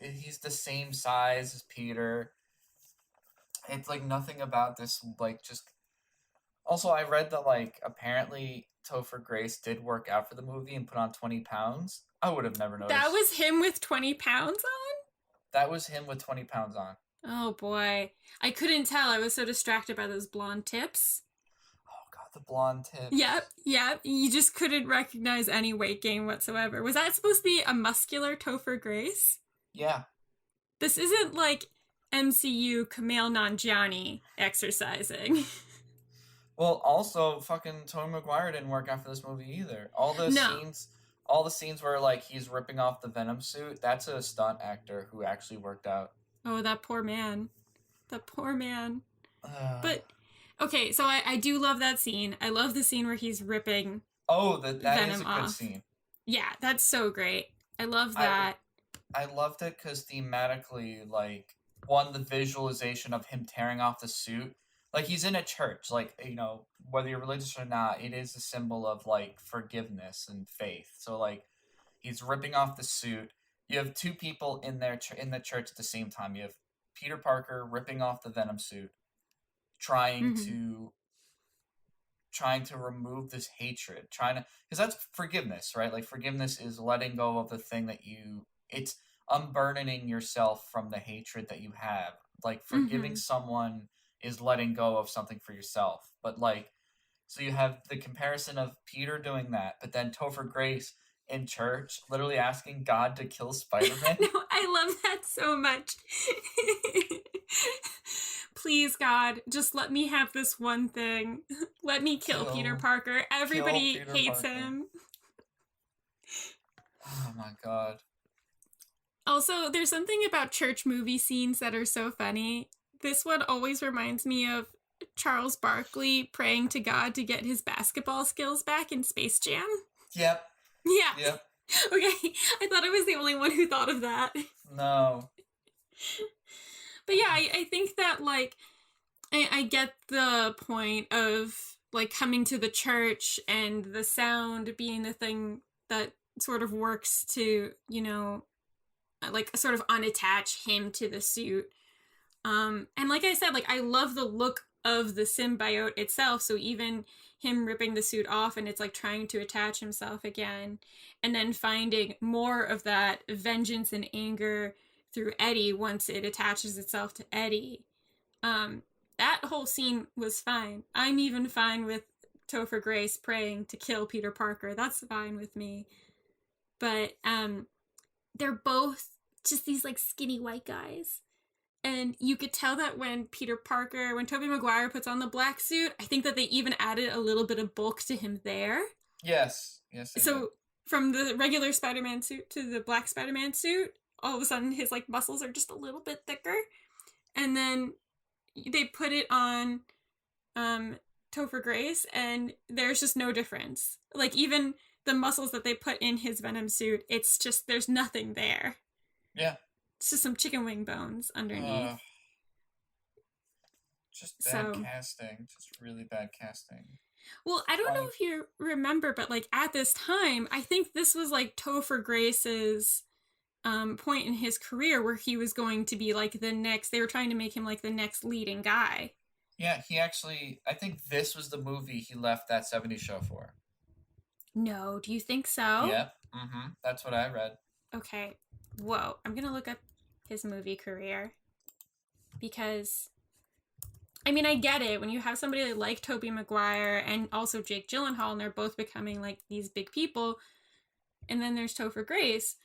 he's the same size as Peter. It's like nothing about this, like, just. Also, I read that, like, apparently Topher Grace did work out for the movie and put on 20 pounds. I would have never noticed. That was him with 20 pounds on? That was him with 20 pounds on. Oh, boy. I couldn't tell. I was so distracted by those blonde tips. Oh, God, the blonde tips. Yep. You just couldn't recognize any weight gain whatsoever. Was that supposed to be a muscular Topher Grace? Yeah. This isn't like MCU Kumail Nanjiani exercising. Well, also, fucking Tobey Maguire didn't work out for this movie either. All the scenes where, like, he's ripping off the Venom suit, that's a stunt actor who actually worked out. Oh, that poor man. But, okay, so I do love that scene. I love the scene where he's ripping that Venom is a off. good scene. Yeah, that's so great. I love that. I loved it because thematically, like, one, the visualization of him tearing off the suit. Like, he's in a church. Like, whether you're religious or not, it is a symbol of, like, forgiveness and faith. So, like, he's ripping off the suit. You have two people in the church at the same time. You have Peter Parker ripping off the Venom suit, trying to remove this hatred, because that's forgiveness, right? Like, forgiveness is letting go of the thing that it's unburdening yourself from the hatred that you have. Like, forgiving someone is letting go of something for yourself. But, like, so you have the comparison of Peter doing that, but then Topher Grace in church literally asking God to kill Spiderman. No, I love that so much. Please, God, just let me have this one thing. Let me kill Peter Parker. Everybody hates him. Oh my God. Also, there's something about church movie scenes that are so funny. This one always reminds me of Charles Barkley praying to God to get his basketball skills back in Space Jam. Yep. Yeah. Yep. Okay, I thought I was the only one who thought of that. No. But yeah, I think that, like, I get the point of, like, coming to the church and the sound being the thing that sort of works to, like, sort of unattach him to the suit. And like I said, like, I love the look of the symbiote itself, so even him ripping the suit off and it's like trying to attach himself again, and then finding more of that vengeance and anger through Eddie once it attaches itself to Eddie. That whole scene was fine. I'm even fine with Topher Grace praying to kill Peter Parker. That's fine with me. But they're both just these, like, skinny white guys. And you could tell that when Tobey Maguire puts on the black suit, I think that they even added a little bit of bulk to him there. Yes. So from the regular Spider-Man suit to the black Spider-Man suit, all of a sudden his, like, muscles are just a little bit thicker. And then they put it on Topher Grace, and there's just no difference. Like, even the muscles that they put in his Venom suit, it's just, there's nothing there. Yeah. It's just some chicken wing bones underneath. Just bad casting. Just really bad casting. Well, I don't know if you remember, but, like, at this time, I think this was, like, Topher Grace's point in his career where he was going to be, like, they were trying to make him, like, the next leading guy. Yeah, I think this was the movie he left that 70s show for. No, do you think so? Yep. That's what I read. Okay. Whoa. I'm gonna look up his movie career. Because, I mean, I get it. When you have somebody like Tobey Maguire and also Jake Gyllenhaal, and they're both becoming, like, these big people, and then there's Topher Grace,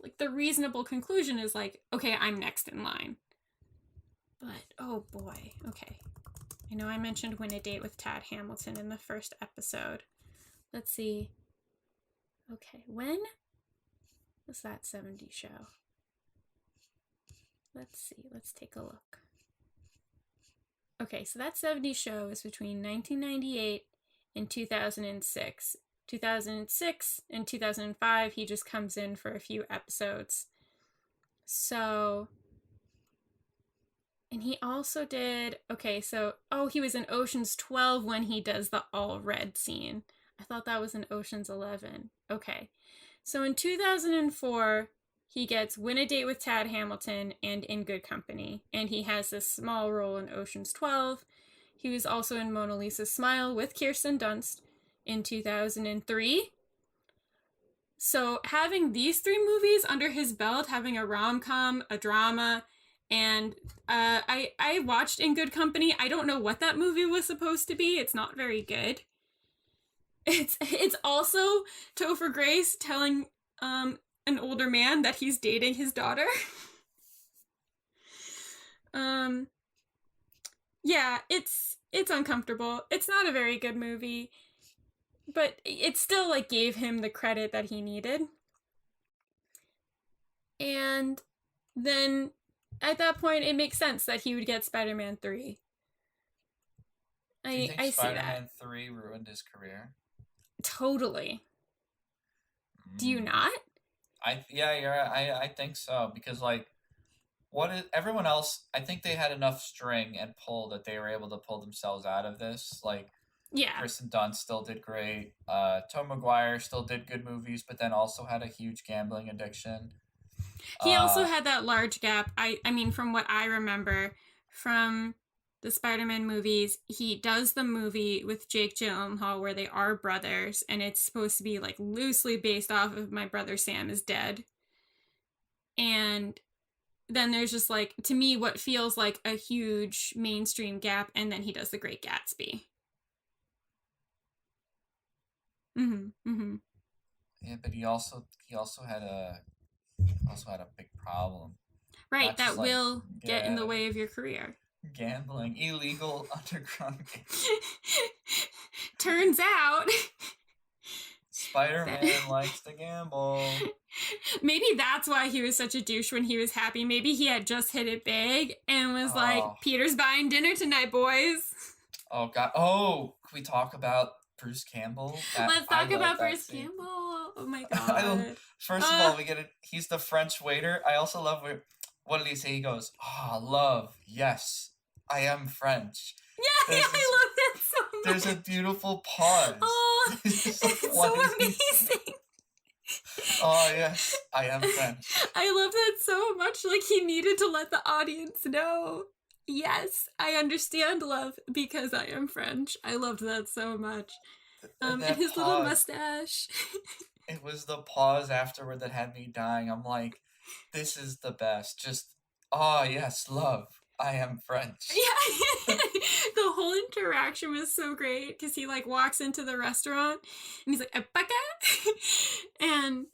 like, the reasonable conclusion is, like, okay, I'm next in line. But, oh boy. Okay. I know I mentioned Win a Date with Tad Hamilton in the first episode. Let's see. Okay, when was that 70s show? Let's see. Let's take a look. Okay, so that 70s show is between 1998 and 2006. 2006 and 2005, he just comes in for a few episodes. So, and he also did, okay, so, he was in Ocean's 12 when he does the all red scene. I thought that was in Ocean's 11. Okay. So in 2004, he gets Win a Date with Tad Hamilton and In Good Company, and he has this small role in Ocean's 12. He was also in Mona Lisa's Smile with Kirsten Dunst in 2003. So having these 3 movies under his belt, having a rom-com, a drama, and I watched In Good Company. I don't know what that movie was supposed to be. It's not very good. It's also Topher Grace telling an older man that he's dating his daughter. Yeah, it's uncomfortable. It's not a very good movie, but it still like gave him the credit that he needed. And then at that point, it makes sense that he would get Spider-Man 3. Do you think I see Spider-Man that. 3 ruined his career? Totally. Do you not? I think so, because like everyone else, I think they had enough string and pull that they were able to pull themselves out of this. Like, Yeah. Kristen Dunst still did great. Tom Maguire still did good movies, but then also had a huge gambling addiction. He also had that large gap. I mean, from what I remember from the Spider-Man movies, he does the movie with Jake Gyllenhaal where they are brothers, and it's supposed to be like loosely based off of My Brother Sam is Dead. And then there's just like, to me, what feels like a huge mainstream gap, and then he does The Great Gatsby. Yeah, but he also had a big problem. Right, that will get in the way of your career. Gambling, illegal underground gambling. Turns out Spider-Man likes to gamble. Maybe that's why he was such a douche when he was happy. Maybe he had just hit it big and was like, Peter's buying dinner tonight, boys. Oh, God. Oh, can we talk about Bruce Campbell? Let's talk about Bruce Campbell. Oh, my God. First of all, he's the French waiter. I also love what did he say? He goes, love, yes, I am French. Yeah, I love that so much. There's a beautiful pause. Oh, it's so amazing. Oh, yes, I am French. I love that so much. Like, he needed to let the audience know, yes, I understand love because I am French. I loved that so much. And his little mustache. It was the pause afterward that had me dying. I'm like, this is the best. Just, yes, love. I am French. Yeah. The whole interaction was so great because he like walks into the restaurant and he's like, Epaka? And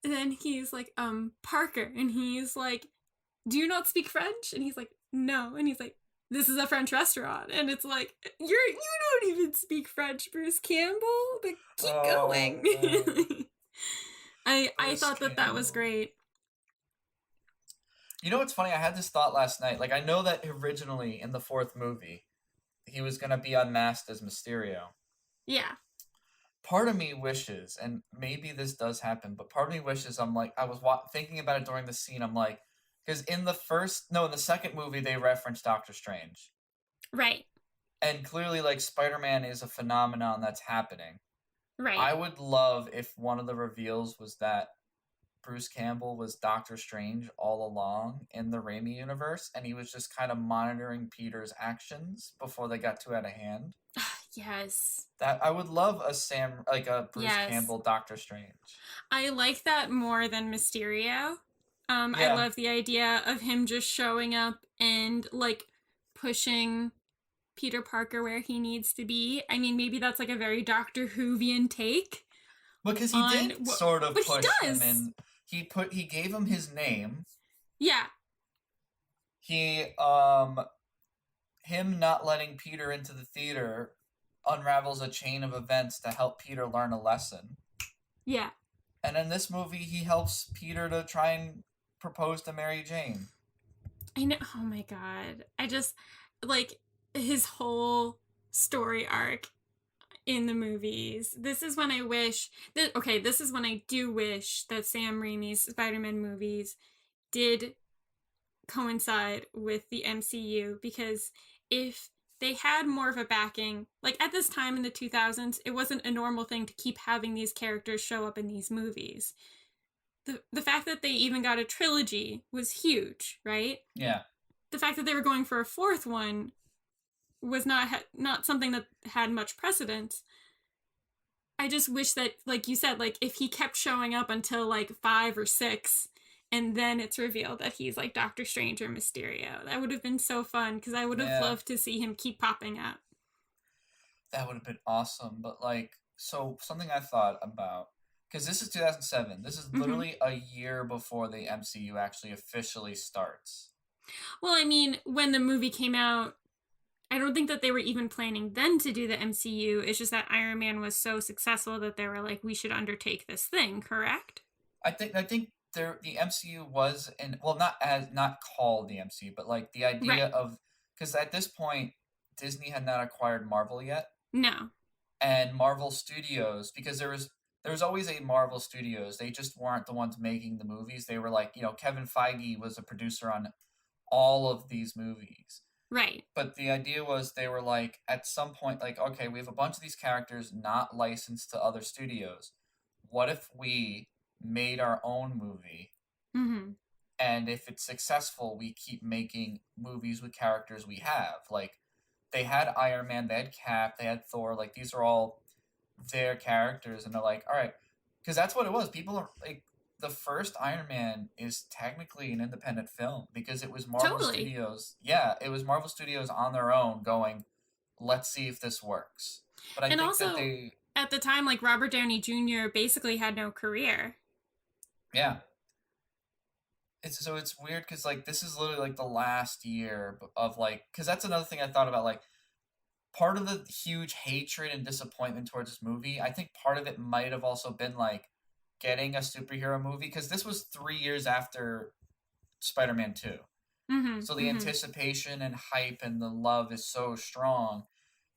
then he's like, Parker. And he's like, do you not speak French? And he's like, no. And he's like, this is a French restaurant. And it's like, you don't even speak French, Bruce Campbell, but keep going. I thought that was great. You know what's funny? I had this thought last night. Like, I know that originally in the 4th movie, he was going to be unmasked as Mysterio. Yeah. Part of me wishes, and maybe this does happen, but part of me wishes, I'm like, I was thinking about it during the scene, I'm like, because in the second movie, they referenced Doctor Strange. Right. And clearly, like, Spider-Man is a phenomenon that's happening. Right. I would love if one of the reveals was that Bruce Campbell was Doctor Strange all along in the Raimi universe, and he was just kind of monitoring Peter's actions before they got too out of hand. Yes. That I would love a Bruce Campbell Doctor Strange. I like that more than Mysterio. I love the idea of him just showing up and like pushing Peter Parker where he needs to be. I mean, maybe that's like a very Doctor Whovian take. Because he did sort of push him in. He gave him his name. Yeah. Him not letting Peter into the theater unravels a chain of events to help Peter learn a lesson. Yeah. And in this movie, he helps Peter to try and propose to Mary Jane. I know. Oh my god. I just, like, his whole story arc in the movies. This is when I wish this is when I do wish that Sam Raimi's Spider-Man movies did coincide with the MCU, because if they had more of a backing, like at this time in the 2000s, it wasn't a normal thing to keep having these characters show up in these movies. The fact that they even got a trilogy was huge, right? Yeah. The fact that they were going for a fourth one was not something that had much precedence. I just wish that, like you said, like if he kept showing up until like 5 or 6, and then it's revealed that he's like Doctor Strange or Mysterio, that would have been so fun, because I would have loved to see him keep popping up. That would have been awesome. But like, so something I thought about, because this is 2007. This is literally a year before the MCU actually officially starts. Well, I mean, when the movie came out, I don't think that they were even planning then to do the MCU. It's just that Iron Man was so successful that they were like, we should undertake this thing, correct? I think the MCU was not called the MCU, but like the idea of, because at this point Disney had not acquired Marvel yet. No. And Marvel Studios, because there was always a Marvel Studios, they just weren't the ones making the movies. They were like, Kevin Feige was a producer on all of these movies. Right. But the idea was, they were like, at some point, like, okay, we have a bunch of these characters not licensed to other studios. What if we made our own movie? Mm-hmm. And if it's successful, we keep making movies with characters we have. Like, they had Iron Man, they had Cap, they had Thor. Like, these are all their characters. And they're like, all right. Because that's what it was. People are like, the first Iron Man is technically an independent film, because it was Marvel Studios. Yeah, it was Marvel Studios on their own going, let's see if this works. But I think also, that they... at the time, like, Robert Downey Jr. basically had no career. Yeah. It's weird, because, like, this is literally, like, the last year of, like... Because that's another thing I thought about, like, part of the huge hatred and disappointment towards this movie, I think part of it might have also been, like, getting a superhero movie, because this was 3 years after Spider-Man 2. Mm-hmm, so the anticipation and hype and the love is so strong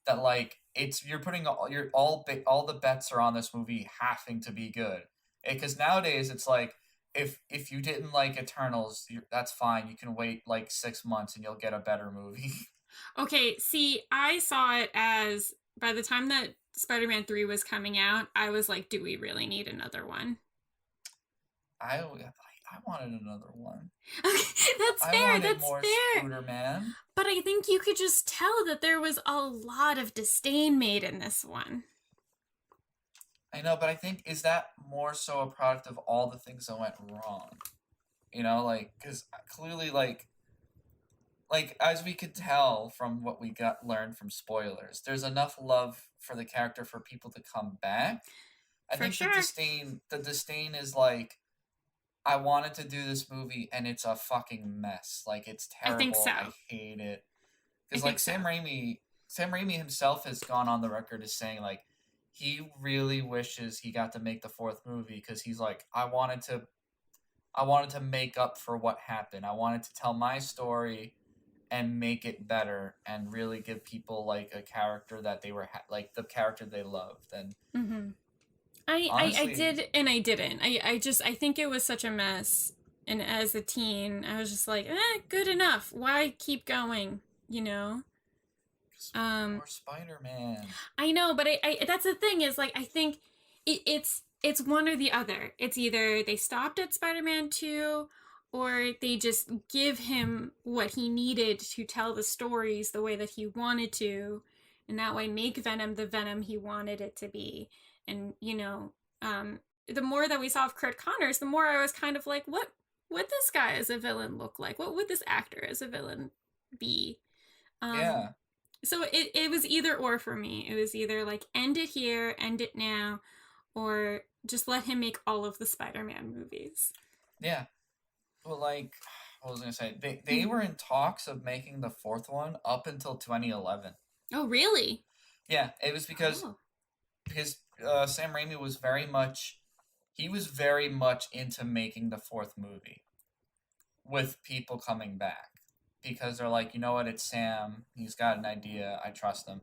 that, like, you're putting all the bets are on this movie having to be good. Because nowadays it's like, if you didn't like Eternals, that's fine. You can wait like 6 months and you'll get a better movie. Okay, see, I saw it as, by the time that Spider-Man 3 was coming out, I was like, do we really need another one? I wanted another one. That's fair. I wanted more Spider-Man. But I think you could just tell that there was a lot of disdain made in this one. I know, but I think, is that more so a product of all the things that went wrong? Like, because clearly, like, as we could tell from what we learned from spoilers, there's enough love for the character for people to come back. I think sure. The disdain is like, I wanted to do this movie and it's a fucking mess. Like, it's terrible. I think so. I hate it. Because, like, Sam Raimi himself has gone on the record as saying, like, he really wishes he got to make the fourth movie, because he's like, I wanted to make up for what happened. I wanted to tell my story and make it better and really give people, like, a character that they were like the character they loved. And honestly, I did and I didn't. I think it was such a mess, and as a teen I was just like, good enough, why keep going, more Spider-Man. I know, but I that's the thing, is like, I think it's one or the other. It's either they stopped at Spider-Man 2, or they just give him what he needed to tell the stories the way that he wanted to, and that way make Venom the Venom he wanted it to be. And, the more that we saw of Kurt Connors, the more I was kind of like, what would this guy as a villain look like? What would this actor as a villain be? Yeah. So it was either or for me. It was either like, end it here, end it now, or just let him make all of the Spider-Man movies. Yeah. Well, like, what was I going to say? They were in talks of making the fourth one up until 2011. Oh, really? Yeah, it was because Sam Raimi was very much, he was very much into making the fourth movie with people coming back. Because they're like, you know what, it's Sam. He's got an idea. I trust him.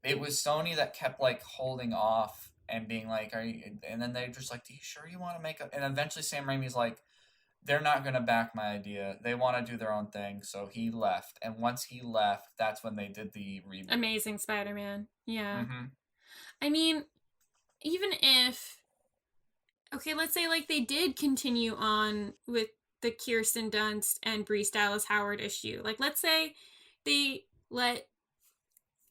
It was Sony that kept, like, holding off and being like, and then they're just like, are you sure you want to make a... And eventually Sam Raimi's like, they're not going to back my idea. They want to do their own thing. So he left. And once he left, that's when they did the reboot. Amazing Spider-Man. Yeah. Mm-hmm. I mean, even if... Okay, let's say, like, they did continue on with the Kirsten Dunst and Brie Dallas Howard issue. Like, let's say they let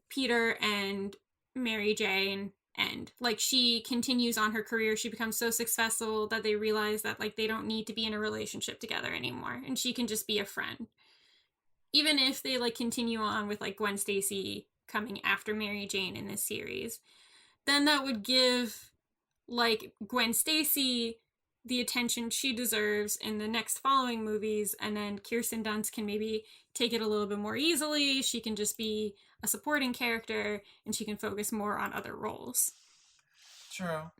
Peter and Mary Jane end. Like, she continues on her career. She becomes so successful that they realize that, like, they don't need to be in a relationship together anymore. And she can just be a friend. Even if they, like, continue on with, like, Gwen Stacy coming after Mary Jane in this series, then that would give, like, Gwen Stacy the attention she deserves in the next following movies, and then Kirsten Dunst can maybe take it a little bit more easily. She can just be a supporting character, and she can focus more on other roles. True.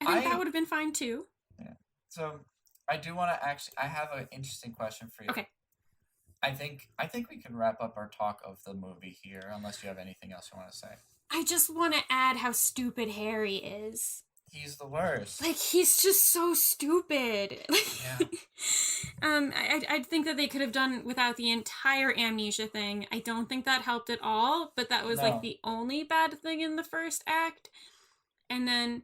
I think that would have been fine, too. Yeah. So, I do want to I have an interesting question for you. Okay. I think we can wrap up our talk of the movie here, unless you have anything else you want to say. I just want to add how stupid Harry is. He's the worst. Like, he's just so stupid. Yeah. I think that they could have done without the entire amnesia thing. I don't think that helped at all, but that was, like, the only bad thing in the first act. And then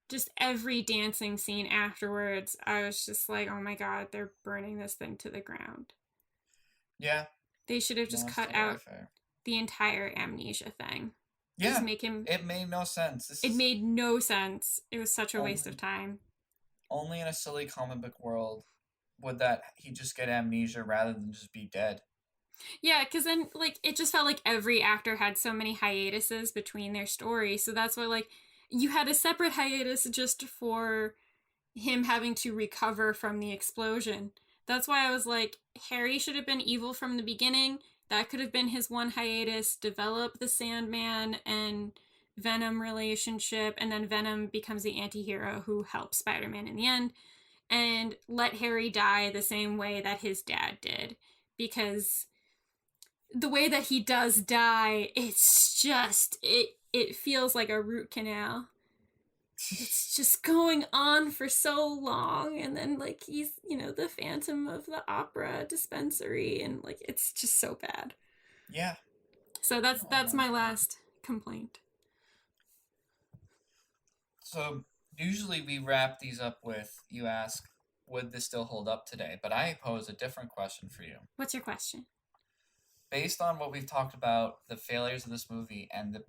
just every dancing scene afterwards, I was just like, oh my god, they're burning this thing to the ground. Yeah. They should have just cut out the entire amnesia thing. Yeah, just make him... It made no sense. It made no sense. It was such a waste of time. Only in a silly comic book world would that he just get amnesia rather than just be dead. Yeah, because then, like, it just felt like every actor had so many hiatuses between their stories. So that's why, like, you had a separate hiatus just for him having to recover from the explosion. That's why I was like, Harry should have been evil from the beginning. That could have been his one hiatus, develop the Sandman and Venom relationship, and then Venom becomes the anti-hero who helps Spider-Man in the end, and let Harry die the same way that his dad did. Because the way that he does die, it's just, it feels like a root canal. It's just going on for so long, and then, like, he's, you know, the Phantom of the Opera dispensary, and, like, it's just so bad. Yeah. So that's my last complaint. So, usually we wrap these up with, you ask, would this still hold up today? But I pose a different question for you. What's your question? Based on what we've talked about, the failures of this movie and the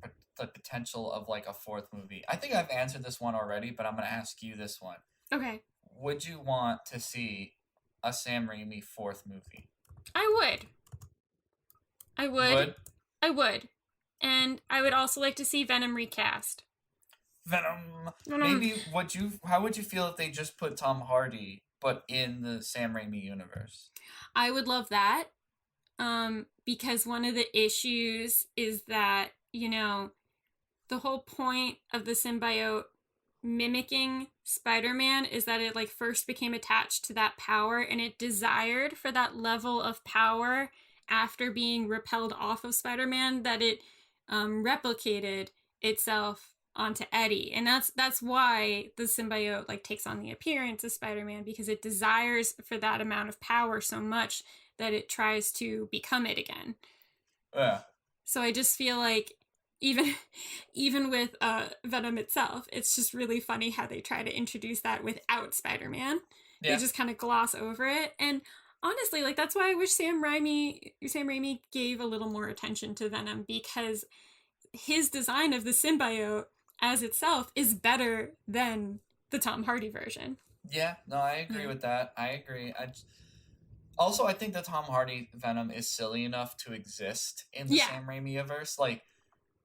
potential of, like, a fourth movie, I think I've answered this one already, but I'm going to ask you this one. Okay. Would you want to see a Sam Raimi fourth movie? I would. I would. And I would also like to see Venom recast. Venom. Maybe how would you feel if they just put Tom Hardy, but in the Sam Raimi universe? I would love that. Because one of the issues is that, you know, the whole point of the symbiote mimicking Spider-Man is that it, like, first became attached to that power, and it desired for that level of power after being repelled off of Spider-Man, that it replicated itself onto Eddie. And that's why the symbiote, like, takes on the appearance of Spider-Man, because it desires for that amount of power so much that it tries to become it again. Yeah. So I just feel like even with Venom itself, it's just really funny how they try to introduce that without Spider-Man. Yeah. They just kind of gloss over it. And honestly, like, that's why I wish Sam Raimi gave a little more attention to Venom, because his design of the symbiote as itself is better than the Tom Hardy version. Yeah, no, I agree with that. I agree. Also, I think the Tom Hardy Venom is silly enough to exist in the Sam Raimi universe. Like,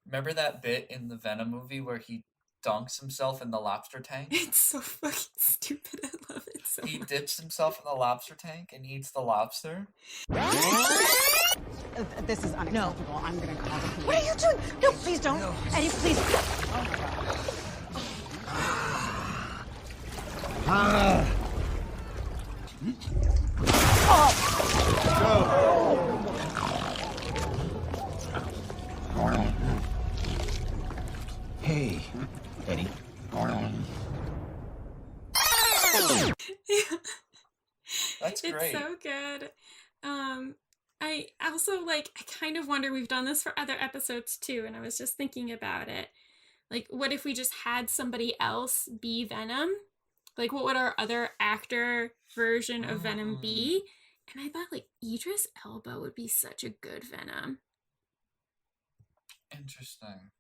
remember that bit in the Venom movie where he dunks himself in the lobster tank? It's so fucking stupid. I love it so much. He dips himself in the lobster tank and eats the lobster. This is unacceptable. No. I'm gonna call the police. What are you doing? No, please don't. No. Eddie, please. Oh my god. Hey, Eddie. That's great. It's so good. I also I kind of wonder, we've done this for other episodes too, and I was just thinking about it. Like, what if we just had somebody else be Venom? Like, what would our other actor version of Venom be? And I thought, like, Idris Elba would be such a good Venom. Interesting.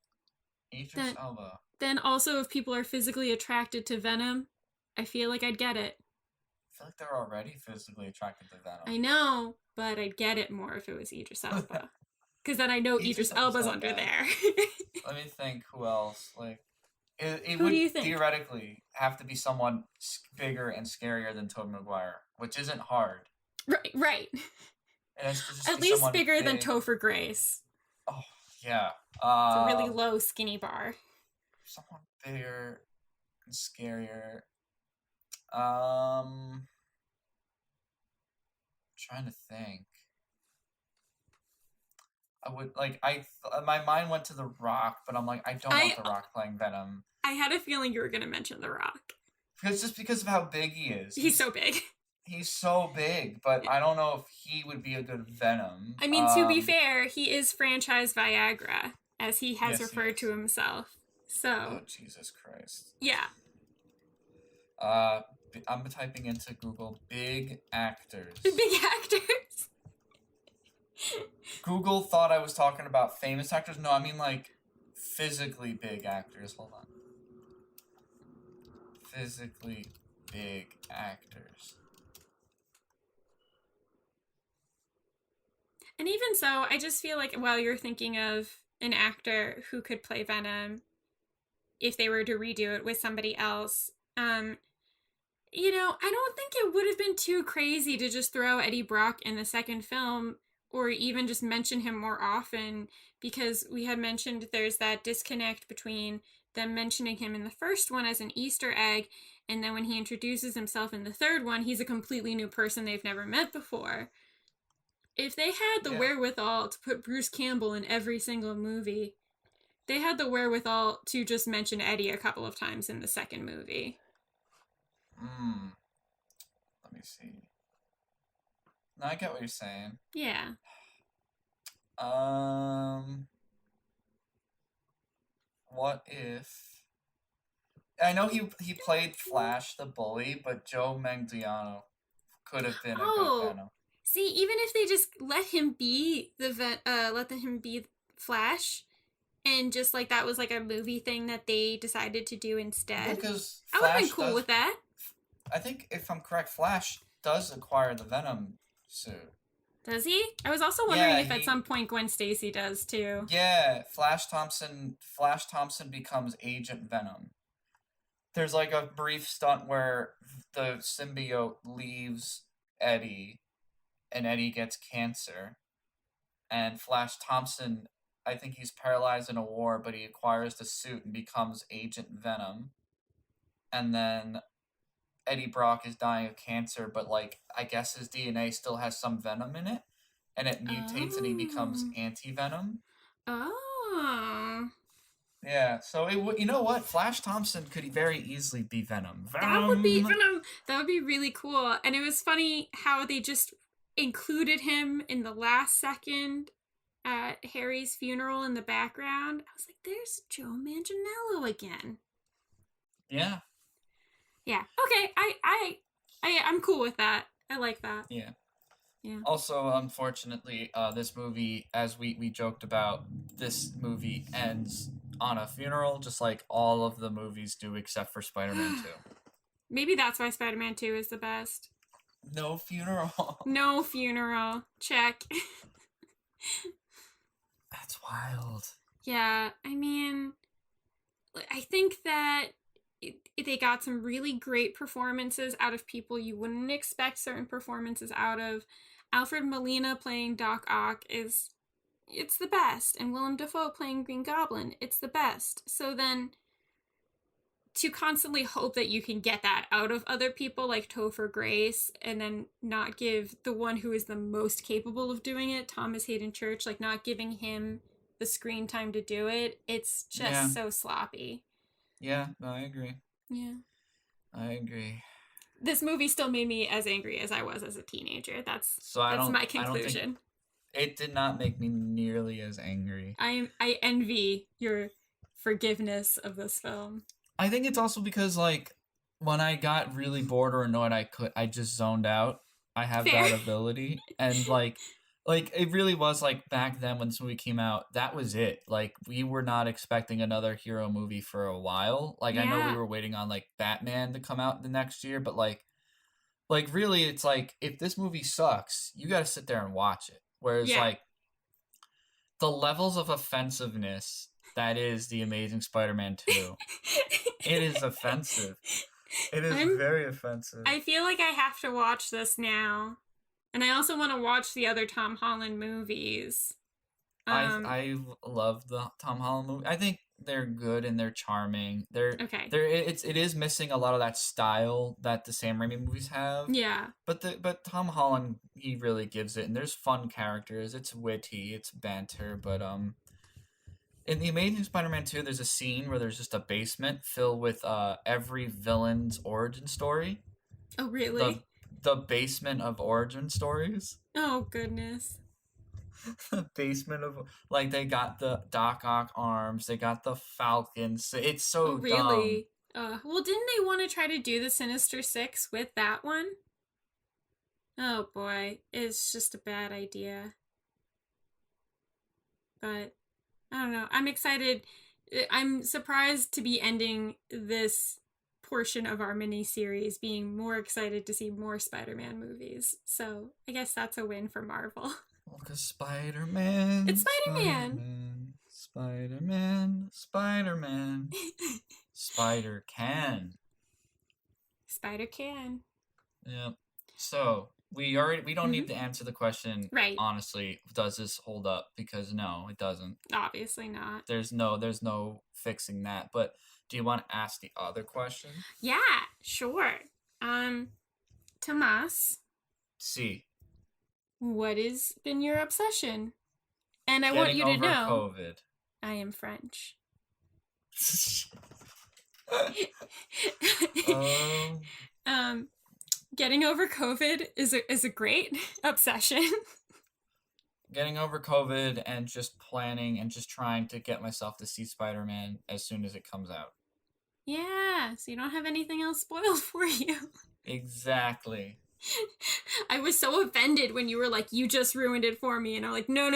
Idris Elba. Then also, if people are physically attracted to Venom, I feel like I'd get it. I feel like they're already physically attracted to Venom. I know, but I'd get it more if it was Idris Elba. Because then I know Idris Elba's under there. Let me think who else. Like, it Who would do you think? theoretically have to be someone bigger and scarier than Tobey Maguire, which isn't hard. Right. It has to just At be least bigger than big. Topher Grace. Oh, yeah. It's a really low, skinny bar. Someone bigger and scarier. Trying to think. I would my mind went to The Rock, but I'm like, I don't want The Rock playing Venom. I had a feeling you were going to mention The Rock. Because of how big he is. He's so big. He's so big, but I don't know if he would be a good Venom. I mean, to be fair, he is franchise Viagra, as he has referred to himself. So. Oh, Jesus Christ. Yeah. I'm typing into Google big actors. Big actors? Google thought I was talking about famous actors. No, I mean like physically big actors. Hold on. Physically big actors. And even so, I just feel like while you're thinking of an actor who could play Venom, if they were to redo it with somebody else, I don't think it would have been too crazy to just throw Eddie Brock in the second film, or even just mention him more often, because we had mentioned there's that disconnect between them mentioning him in the first one as an Easter egg, and then when he introduces himself in the third one, he's a completely new person they've never met before. If they had the wherewithal to put Bruce Campbell in every single movie, they had the wherewithal to just mention Eddie a couple of times in the second movie. Let me see. No, I get what you're saying. Yeah. What if... I know he played Flash the Bully, but Joe Manganiello could have been a good Venom. See, even if they just let him be Flash, and just like that was like a movie thing that they decided to do instead, because I would have been cool with that. I think, if I'm correct, Flash does acquire the Venom suit. Does he? I was also wondering if at some point Gwen Stacy does too. Yeah, Flash Thompson becomes Agent Venom. There's like a brief stunt where the symbiote leaves Eddie, and Eddie gets cancer, and Flash Thompson, I think he's paralyzed in a war, but he acquires the suit and becomes Agent Venom. And then Eddie Brock is dying of cancer, but I guess his DNA still has some venom in it, and it mutates and he becomes anti-venom. Oh. Yeah, so you know what? Flash Thompson could very easily be Venom. That would be Venom. That would be really cool. And it was funny how they just included him in the last second at Harry's funeral in the background. I was like, there's Joe Manganiello again. Yeah. Yeah. Okay. I'm cool with that. I like that. Yeah. Yeah. Also, unfortunately, this movie, as we joked about, this movie ends on a funeral, just like all of the movies do, except for Spider-Man 2. Maybe that's why Spider-Man 2 is the best. No funeral. No funeral. Check. That's wild. Yeah. I mean, I think that they got some really great performances out of people you wouldn't expect certain performances out of. Alfred Molina playing Doc Ock it's the best, and Willem Dafoe playing Green Goblin, it's the best. So then to constantly hope that you can get that out of other people like Topher Grace, and then not give the one who is the most capable of doing it, Thomas Hayden Church, like not giving him the screen time to do it. It's just so sloppy. Yeah, no, I agree. Yeah. I agree. This movie still made me as angry as I was as a teenager. That's my conclusion. It did not make me nearly as angry. I envy your forgiveness of this film. I think it's also because, like, when I got really bored or annoyed, I just zoned out. I have that ability. And, like, it really was, like, back then when this movie came out, that was it. Like, we were not expecting another hero movie for a while. Like, I know we were waiting on, like, Batman to come out the next year, but, like, really, it's like, if this movie sucks, you gotta sit there and watch it. Whereas, like, the levels of offensiveness that is The Amazing Spider-Man 2, it is offensive. It is very offensive. I feel like I have to watch this now. And I also want to watch the other Tom Holland movies. I love the Tom Holland movie. I think they're good and they're charming. It is missing a lot of that style that the Sam Raimi movies have. Yeah. But Tom Holland, he really gives it, and there's fun characters. It's witty, it's banter, but in The Amazing Spider-Man 2, there's a scene where there's just a basement filled with every villain's origin story. Oh, really? The basement of origin stories. Oh, goodness. The basement of, like, they got the Doc Ock arms, they got the Falcons. It's so really dumb. Well, didn't they want to try to do the Sinister Six with that one? Oh boy, it's just a bad idea. But I don't know, I'm excited. I'm surprised to be ending this portion of our mini-series being more excited to see more Spider-Man movies. So I guess that's a win for Marvel. Because Spider-Man. It's Spider-Man. Spider-Man. Spider-Man. Spider-Can. Spider-Can. Yep. So we don't need to answer the question. Right. Honestly, does this hold up? Because no, it doesn't. Obviously not. There's no fixing that. But do you want to ask the other question? Yeah, sure. Tomas. See. What has been your obsession? And I want you to know, COVID. I am French. Getting over COVID is a great obsession. Getting over COVID and just planning and just trying to get myself to see Spider-Man as soon as it comes out. Yeah, so you don't have anything else spoiled for you. Exactly. I was so offended when you were like, you just ruined it for me. And I'm like, no,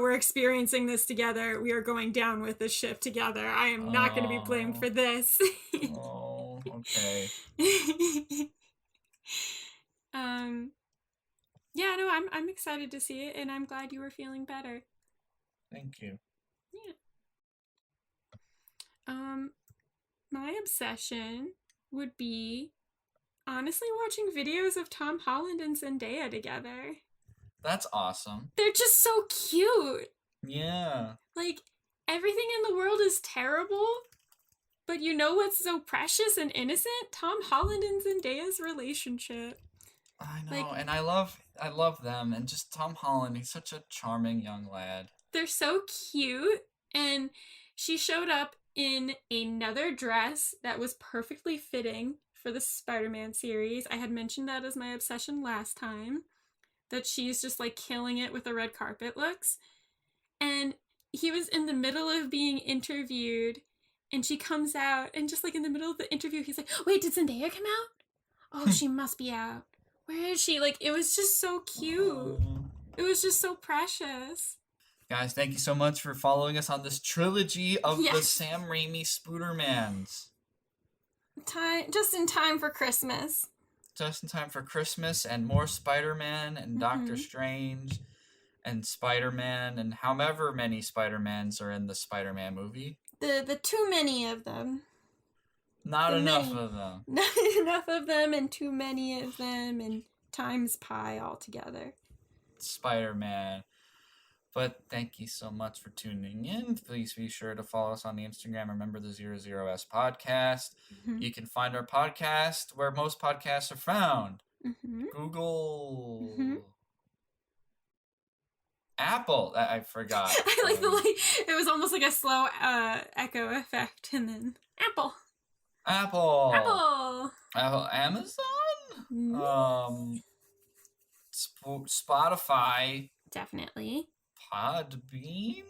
we're experiencing this together. We are going down with this ship together. I am not going to be blamed for this. Oh, okay. Yeah, no, I'm excited to see it, and I'm glad you were feeling better. Thank you. Yeah. My obsession would be honestly watching videos of Tom Holland and Zendaya together. That's awesome. They're just so cute. Yeah. Like, everything in the world is terrible, but you know what's so precious and innocent? Tom Holland and Zendaya's relationship. I know, and I love them, and just Tom Holland, he's such a charming young lad. They're so cute, and she showed up in another dress that was perfectly fitting for the Spider-Man series. I had mentioned that as my obsession last time, that she's just like killing it with the red carpet looks. And he was in the middle of being interviewed, and she comes out, and just like in the middle of the interview, he's like, wait, did Zendaya come out? Oh, she must be out. Where is she? Like, it was just so cute. It was just so precious. Guys, thank you so much for following us on this trilogy of the Sam Raimi Spoodermans. Just in time for Christmas. Just in time for Christmas, and more Spider-Man and Doctor Strange and Spider-Man and however many Spider-Mans are in the Spider-Man movie. The too many of them. Not enough of them. Not enough of them, and too many of them, and times pi altogether. Spider-Man. But thank you so much for tuning in. Please be sure to follow us on the Instagram. Remember the 00S podcast. Mm-hmm. You can find our podcast where most podcasts are found. Mm-hmm. Google. Mm-hmm. Apple. I forgot. I like the it was almost like a slow echo effect, and then Apple. Amazon. Spotify. Definitely. Podbean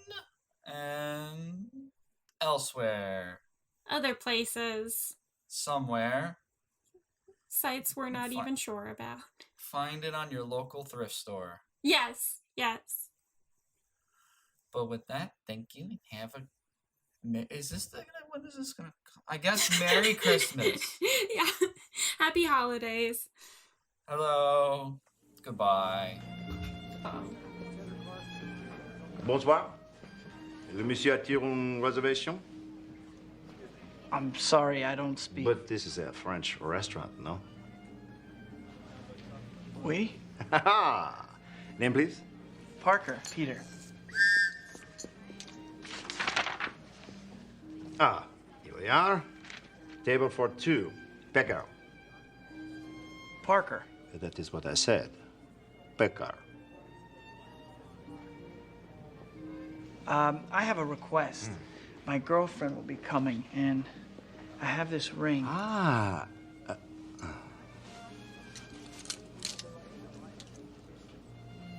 and elsewhere. Other places. Somewhere. Sites we're not even sure about. Find it on your local thrift store. Yes. But with that, thank you. Have a... when is this gonna come? I guess Merry Christmas. Yeah. Happy holidays. Hello. Goodbye. Bonsoir. Le monsieur attire une réservation? I'm sorry, I don't speak. But this is a French restaurant, no? Oui? Name, please? Parker, Peter. Here we are. Table for two. Becker. Parker. That is what I said. Becker. I have a request. My girlfriend will be coming, and I have this ring.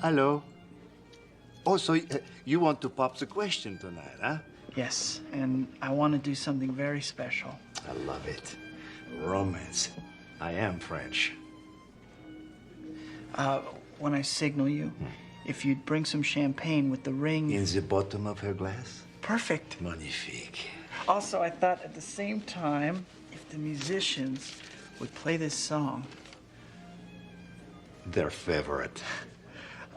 Hello. Oh, so you want to pop the question tonight, huh? Yes, and I want to do something very special. I love it. Romance. I am French. When I signal you, if you'd bring some champagne with the ring... In the bottom of her glass? Perfect. Magnifique. Also, I thought at the same time, if the musicians would play this song... Their favorite.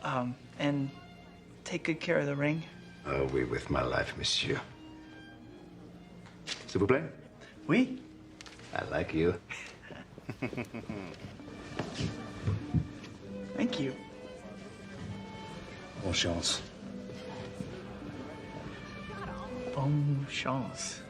And take good care of the ring. Oh, oui, with my life, monsieur. S'il vous plaît? Oui. I like you. Thank you. Bonne chance. Bonne chance.